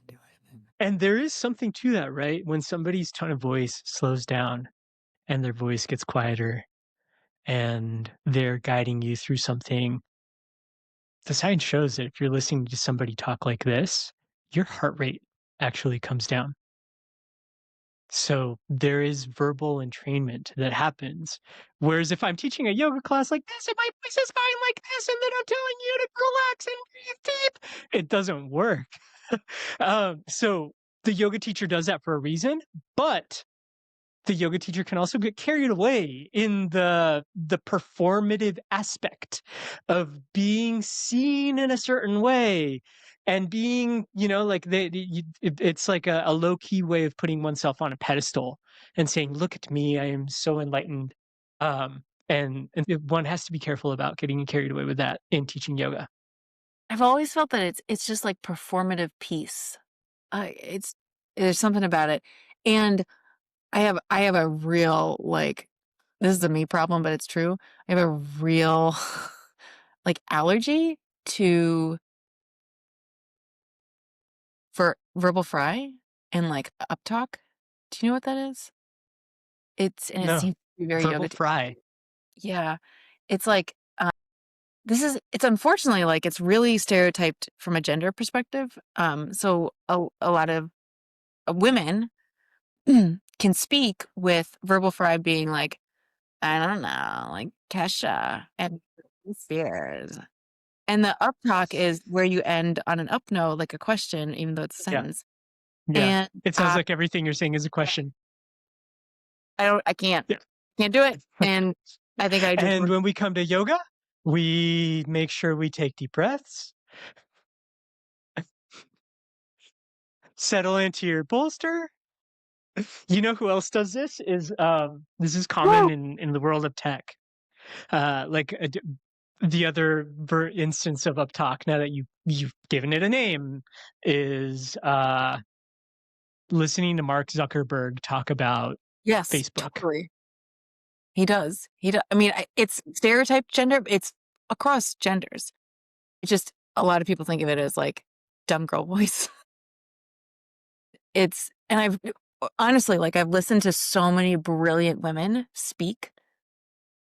do it. And there is something to that, right? When somebody's tone of voice slows down and their voice gets quieter and they're guiding you through something, the science shows that if you're listening to somebody talk like this, your heart rate actually comes down. So there is verbal entrainment that happens. Whereas if I'm teaching a yoga class like this and my voice is going like this and then I'm telling you to relax and breathe deep, it doesn't work. So the yoga teacher does that for a reason, but the yoga teacher can also get carried away in the performative aspect of being seen in a certain way and being, like it's like a low key way of putting oneself on a pedestal and saying, "Look at me, I am so enlightened." And one has to be careful about getting carried away with that in teaching yoga. I've always felt that it's just like performative peace. It's there's something about it. And I have a real, like, this is a me problem, but it's true. I have a real like allergy to for verbal fry and like up talk. Do you know what that is? It No, seems to be very verbal yoga. fry. Yeah. It's like it's unfortunately like it's really stereotyped from a gender perspective. So a lot of women can speak with verbal fry being like, I don't know, like Kesha and Spears. And the up talk is where you end on an up note, like a question, even though it's a Yeah, sentence. yeah. And It sounds like everything you're saying is a question. I can't Yeah. do it. And I think I just And when we come to yoga, we make sure we take deep breaths, settle into your bolster. You know who else does this? This is common woo! in the world of tech. Like the other instance of up talk. Now that you've given it a name, is listening to Mark Zuckerberg talk about Yes, Facebook. totally. He does. He does. I mean, it's stereotyped gender. It's across genders. It's just a lot of people think of it as like dumb girl voice. It's and I've honestly like I've listened to so many brilliant women speak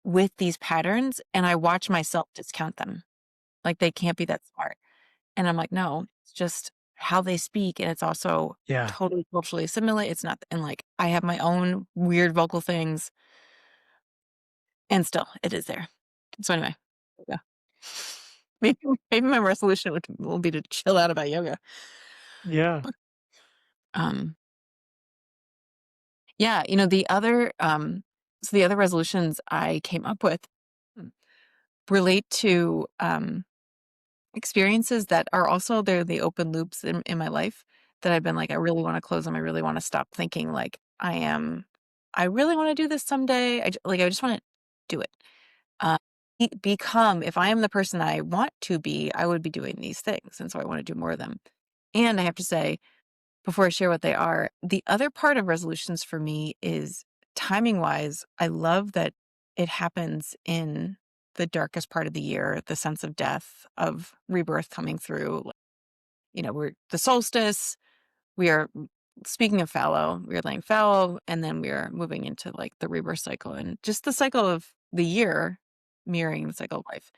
with these patterns, and I watch myself discount them. Like they can't be that smart. And I'm like, no, it's just how they speak, and it's also Yeah, totally culturally assimilate. It's not, and like I have my own weird vocal things, and still it is there. So anyway, yeah. Maybe maybe my resolution will be to chill out about yoga. yeah, Um, yeah, the other resolutions I came up with mm, relate to experiences that are also they're the open loops in my life that I've been like, I really want to close them. I really want to stop thinking like I really want to do this someday. I just want to do it. Uh, become, if I am the person I want to be, I would be doing these things. And so I want to do more of them. And I have to say, before I share what they are, the other part of resolutions for me is timing wise, I love that it happens in the darkest part of the year, the sense of death, of rebirth coming through. We're the solstice, we are speaking of fallow, we are laying fallow, and then we are moving into like the rebirth cycle and just the cycle of the year mirroring the cycle of life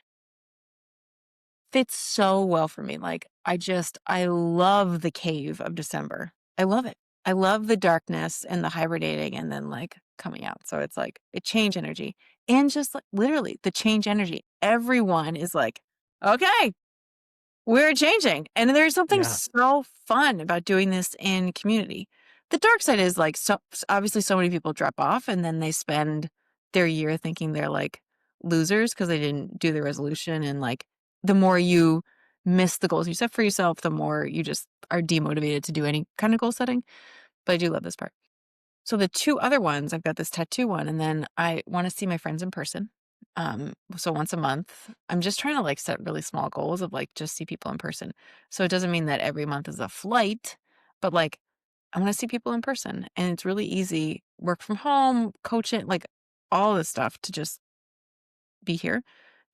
fits so well for me. Like, I love the cave of December. I love it. I love the darkness and the hibernating and then like coming out. So it's like a change energy and just like literally the change energy. Everyone is like, okay, we're changing. And there's something yeah, so fun about doing this in community. The dark side is like, so obviously so many people drop off and then they spend their year thinking they're like losers because they didn't do the resolution. And like, the more you miss the goals you set for yourself, the more you just are demotivated to do any kind of goal setting. But I do love this part. So the two other ones, I've got this tattoo one, and then I want to see my friends in person. So once a month, I'm just trying to like set really small goals of like just see people in person. So it doesn't mean that every month is a flight, but like I want to see people in person, and it's really easy. Work from home, coaching, like all this stuff to just be here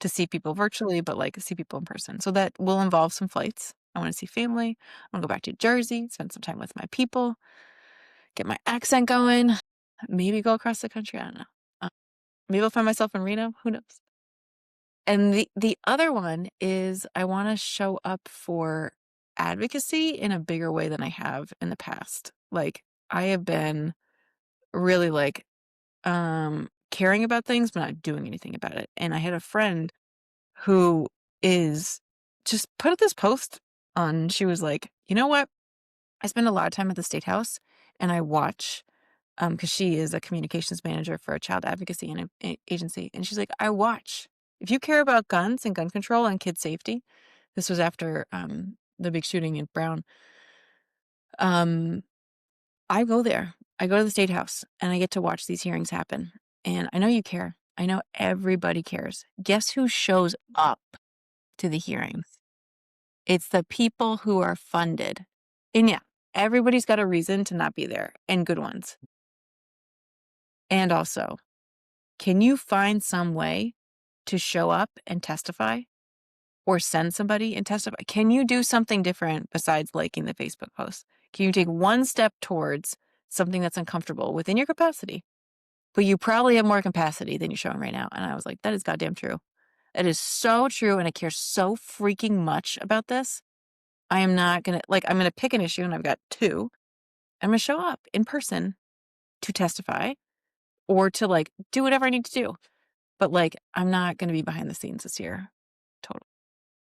to see people virtually, but like see people in person. So that will involve some flights. I want to see family. I want to go back to Jersey, spend some time with my people, get my accent going, maybe go across the country. I don't know. Uh, Maybe I'll find myself in Reno. Who knows? And the other one is I want to show up for advocacy in a bigger way than I have in the past. Like I have been really like caring about things but not doing anything about it. And I had a friend who is just put up this post And she was like, "You know what? I spend a lot of time at the State House, and I watch," because she is a communications manager for a child advocacy and agency, and she's like, "I watch. If you care about guns and gun control and kid safety," this was after, the big shooting in Brown, um, "I go there. I go to the State House, and I get to watch these hearings happen, and I know you care. I know everybody cares. Guess who shows up to the hearings? It's the people who are funded." And yeah, everybody's got a reason to not be there, and good ones. And also, can you find some way to show up and testify or send somebody and testify? Can you do something different besides liking the Facebook post? Can you take one step towards something that's uncomfortable within your capacity? But you probably have more capacity than you're showing right now. And I was like, that is goddamn true. It is so true. And I care so freaking much about this. I am not going to, like, I'm going to pick an issue and I've got two. I'm going to show up in person to testify or to like do whatever I need to do. But like, I'm not going to be behind the scenes this year. Total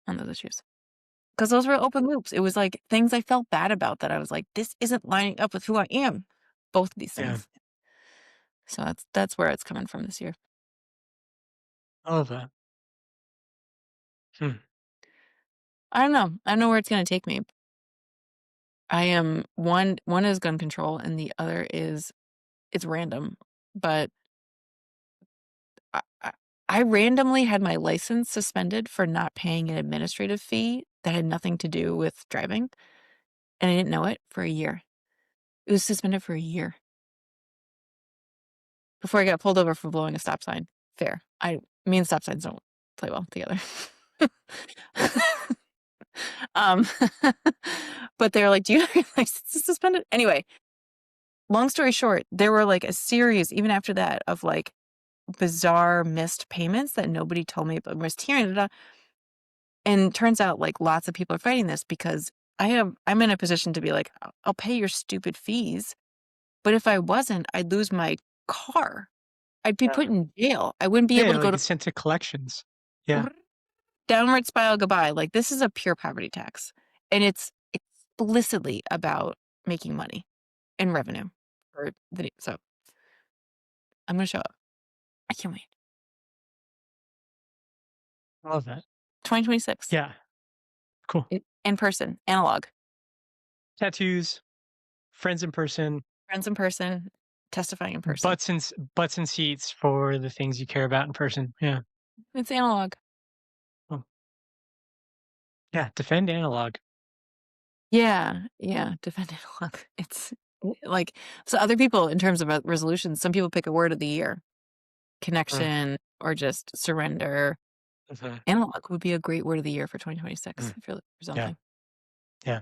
on those issues. Because those were open loops. It was like things I felt bad about that I was like, this isn't lining up with who I am. Both of these Yeah. things. So that's where it's coming from this year. All of that. Hmm. I don't know. I don't know where it's gonna take me. I am one is gun control and the other is it's random. But I, I I randomly had my license suspended for not paying an administrative fee that had nothing to do with driving. And I didn't know it for a year. It was suspended for a year before I got pulled over for blowing a stop sign. Fair. Me and stop signs don't play well together. um, but they're like, "Do you have your license is suspended?" Anyway, long story short, there were like a series even after that of like bizarre missed payments that nobody told me about missed hearing. And turns out like lots of people are fighting this because I'm in a position to be like, I'll pay your stupid fees. But if I wasn't, I'd lose my car. I'd be Yeah. put in jail. I wouldn't be able Yeah, to go like to it's sent to collections. Yeah. downward spiral goodbye. Like this is a pure poverty tax. And it's explicitly about making money and revenue for the so I'm gonna show up. I can't wait. I love that. 2026. Yeah. Cool. In person, analog. Tattoos, friends in person, Friends in person, testifying in person. butts and seats for the things you care about in person. Yeah. It's analog. Oh, yeah. Defend analog. Yeah, yeah, defend analog. It's like so other people in terms of resolutions, some people pick a word of the year, Mm, connection or just surrender. mhm, Analog would be a great word of the year for 2026 mm. if you're looking for Yeah. something. Yeah.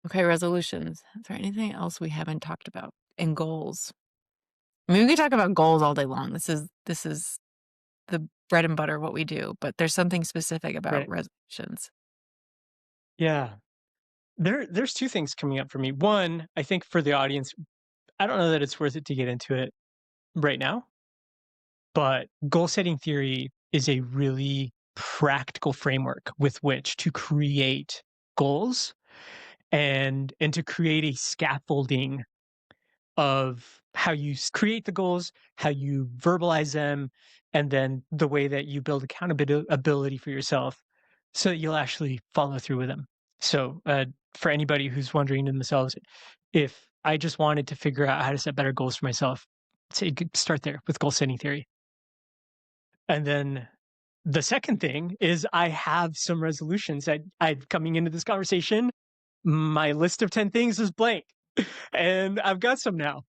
Okay, resolutions. Is there anything else we haven't talked about? And goals. I mean, we could talk about goals all day long. This is the bread and butter of what we do, but there's something specific about Right. resolutions. Yeah. There's two things coming up for me. One, I think for the audience, I don't know that it's worth it to get into it right now, but goal setting theory is a really practical framework with which to create goals and to create a scaffolding of how you create the goals, how you verbalize them, and then the way that you build accountability ability for yourself so that you'll actually follow through with them. So, for anybody who's wondering to themselves, if I just wanted to figure out how to set better goals for myself, say, start there with goal setting theory. And then the second thing is I have some resolutions. I coming into this conversation, my list of 10 things is blank, and I've got some now.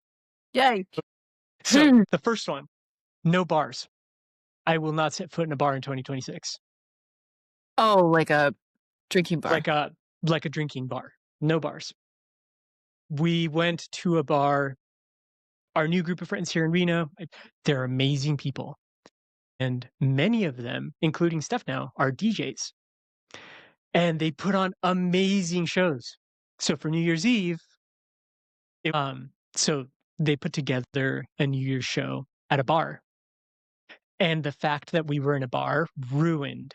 Yay. So the first one, no bars. I will not set foot in a bar in 2026. Oh, like a drinking bar. Like a like a drinking bar. No bars. We went to a bar, our new group of friends here in Reno, they're amazing people. And many of them, including Steph now, are DJs. And they put on amazing shows. So for New Year's Eve, so they put together a New Year's show at a bar. And the fact that we were in a bar ruined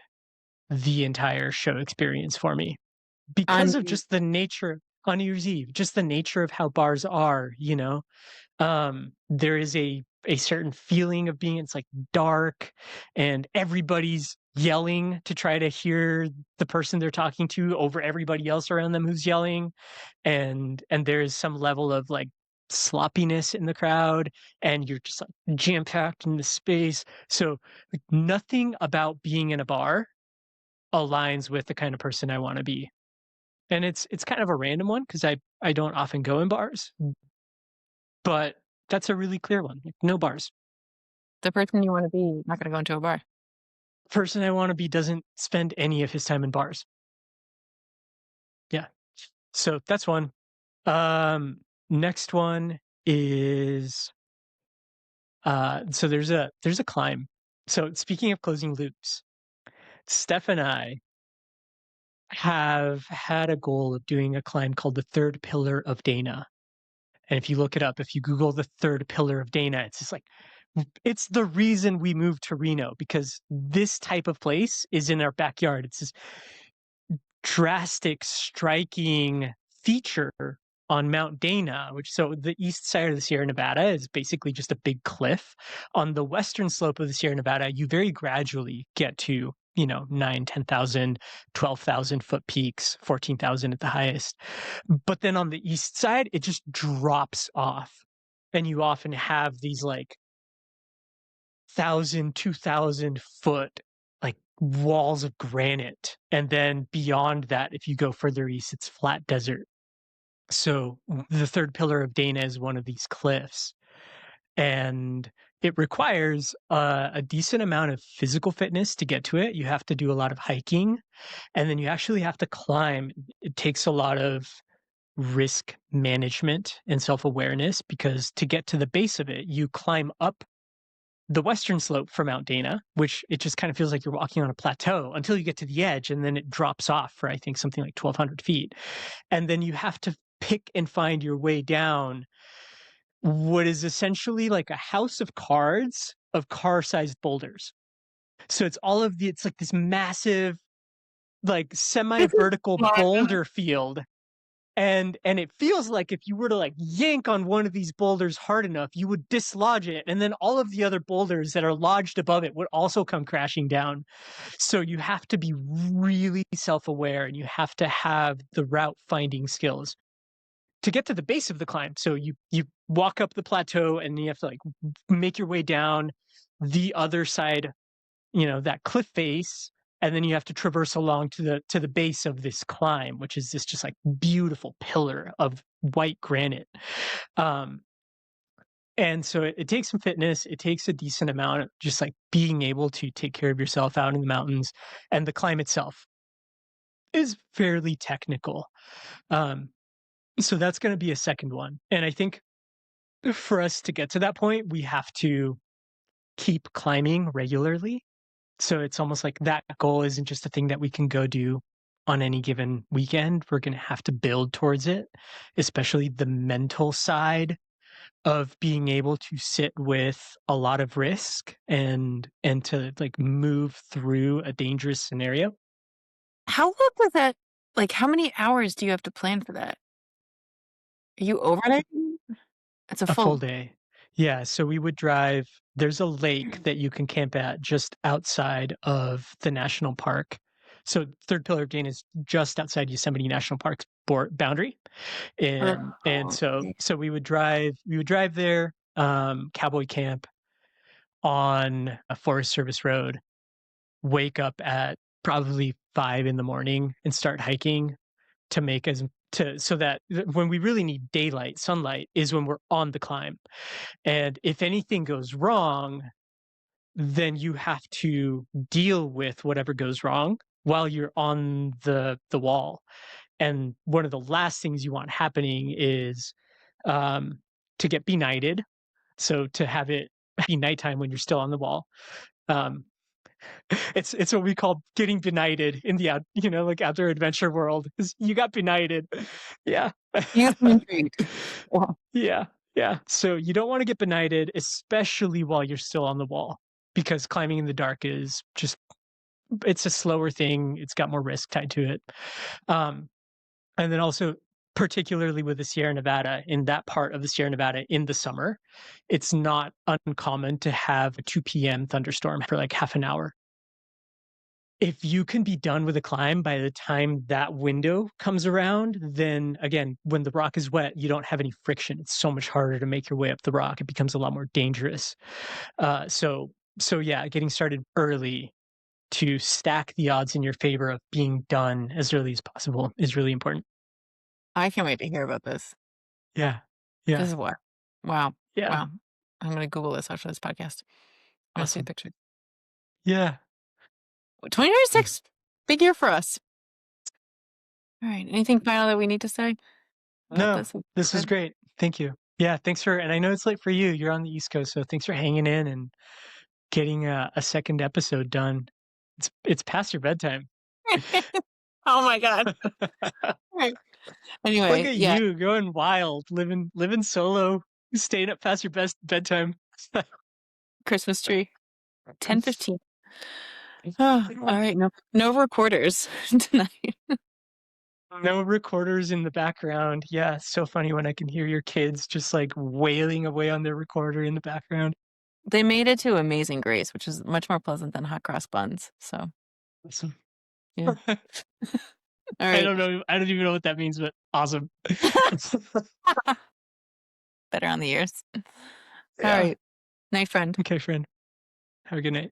the entire show experience for me On because of just the nature on New Year's Eve, just the nature of how bars are, you know? There is a certain feeling of being it's like dark and everybody's yelling to try to hear the person they're talking to over everybody else around them who's yelling and there is some level of like sloppiness in the crowd and you're just like jam packed in the space. So like, nothing about being in a bar aligns with the kind of person I want to be. And it's kind of a random one because I don't often go in bars, but that's a really clear one. Like no bars. the person you wanna be, not gonna go into a bar. Person I want to be doesn't spend any of his time in bars. Yeah. So that's one. Next one is so there's a climb. So speaking of closing loops, Steph and I have had a goal of doing a climb called the third pillar of Dana. And if you look it up, if you Google the third pillar of Dana, it's just like it's the reason we moved to Reno because this type of place is in our backyard. It's this drastic, striking feature on Mount Dana, which so the east side of the Sierra Nevada is basically just a big cliff. On the western slope of the Sierra Nevada, you very gradually get to, you know, 9, 10,000, 12,000 foot peaks, 14,000 at the highest. But then on the east side, it just drops off. And you often have these like 1,000, 2,000 foot like walls of granite. And then beyond that, if you go further east, it's flat desert. So the third pillar of Dana is one of these cliffs. And it requires a decent amount of physical fitness to get to it. You have to do a lot of hiking, and then you actually have to climb. It takes a lot of risk management and self awareness because to get to the base of it, you climb up the western slope for Mount Dana, which it just kind of feels like you're walking on a plateau until you get to the edge, and then it drops off for I think something like 1,200 feet, and then you have to pick and find your way down what is essentially like a house of cards of car-sized boulders. So it's all of the it's like this massive, like semi-vertical boulder field and it feels like if you were to like yank on one of these boulders hard enough you would dislodge it and then all of the other boulders that are lodged above it would also come crashing down. So you have to be really self-aware and you have to have the route finding skills to get to the base of the climb. So you walk up the plateau and you have to like make your way down the other side, you know, that cliff face, and then you have to traverse along to the base of this climb, which is this just like beautiful pillar of white granite. Um, and so it takes some fitness. It takes a decent amount of just like being able to take care of yourself out in the mountains, and the climb itself is fairly technical. Um, so that's going to be a second one, and I think for us to get to that point, we have to keep climbing regularly. So it's almost like that goal isn't just a thing that we can go do on any given weekend. We're going to have to build towards it, especially the mental side of being able to sit with a lot of risk and to like move through a dangerous scenario. How long does that like, how many hours do you have to plan for that? Are you overnighting? It's a A full full day. Yeah, so we would drive there's a lake that you can camp at just outside of the national park. So Third Pillar of Dana is just outside Yosemite National Park's boundary. And Oh, so we would drive there, cowboy camp on a Forest Service road, wake up at probably 5 in the morning and start hiking to make as to so that when we really need daylight, sunlight is when we're on the climb. And if anything goes wrong, then you have to deal with whatever goes wrong while you're on the wall. And one of the last things you want happening is um, to get benighted. So to have it be nighttime when you're still on the wall. Um, it's what we call getting benighted in the like outdoor adventure world. Is you got benighted. Yeah. you got me intrigued. Yeah. Yeah, yeah. So you don't wanna get benighted, especially while you're still on the wall, because climbing in the dark is just it's a slower thing. It's got more risk tied to it. Um, and then also, particularly with the Sierra Nevada, in that part of the Sierra Nevada in the summer, it's not uncommon to have a 2 p.m. thunderstorm for like half an hour. If you can be done with a climb by the time that window comes around, then again, when the rock is wet, you don't have any friction. It's so much harder to make your way up the rock. It becomes a lot more dangerous. So yeah, getting started early to stack the odds in your favor of being done as early as possible is really important. I can't wait to hear about this. Yeah. This Yeah. is what wow, Yeah. wow. I'm gonna Google this after this podcast. I'm gonna see a Awesome. picture. Yeah. 2026, big year for us. All right, anything final that we need to say about No, this? this was Good? great. Thank you. Yeah, thanks for and I know it's late for you. You're on the East Coast, so thanks for hanging in and getting a second episode done. It's past your bedtime. Oh my god. Right. Look Anyway, at yeah, you going wild, living solo, staying up past your best bedtime. Christmas tree, 10:15. Oh, all right, no recorders tonight. No recorders in the background. Yeah, it's so funny when I can hear your kids just like wailing away on their recorder in the background. They made it to Amazing Grace, which is much more pleasant than hot cross buns, so, Awesome. yeah. All I right. don't know. I don't even know what that means, but awesome. Better on the ears. All Yeah. right. Night, friend. Okay, friend. Have a good night.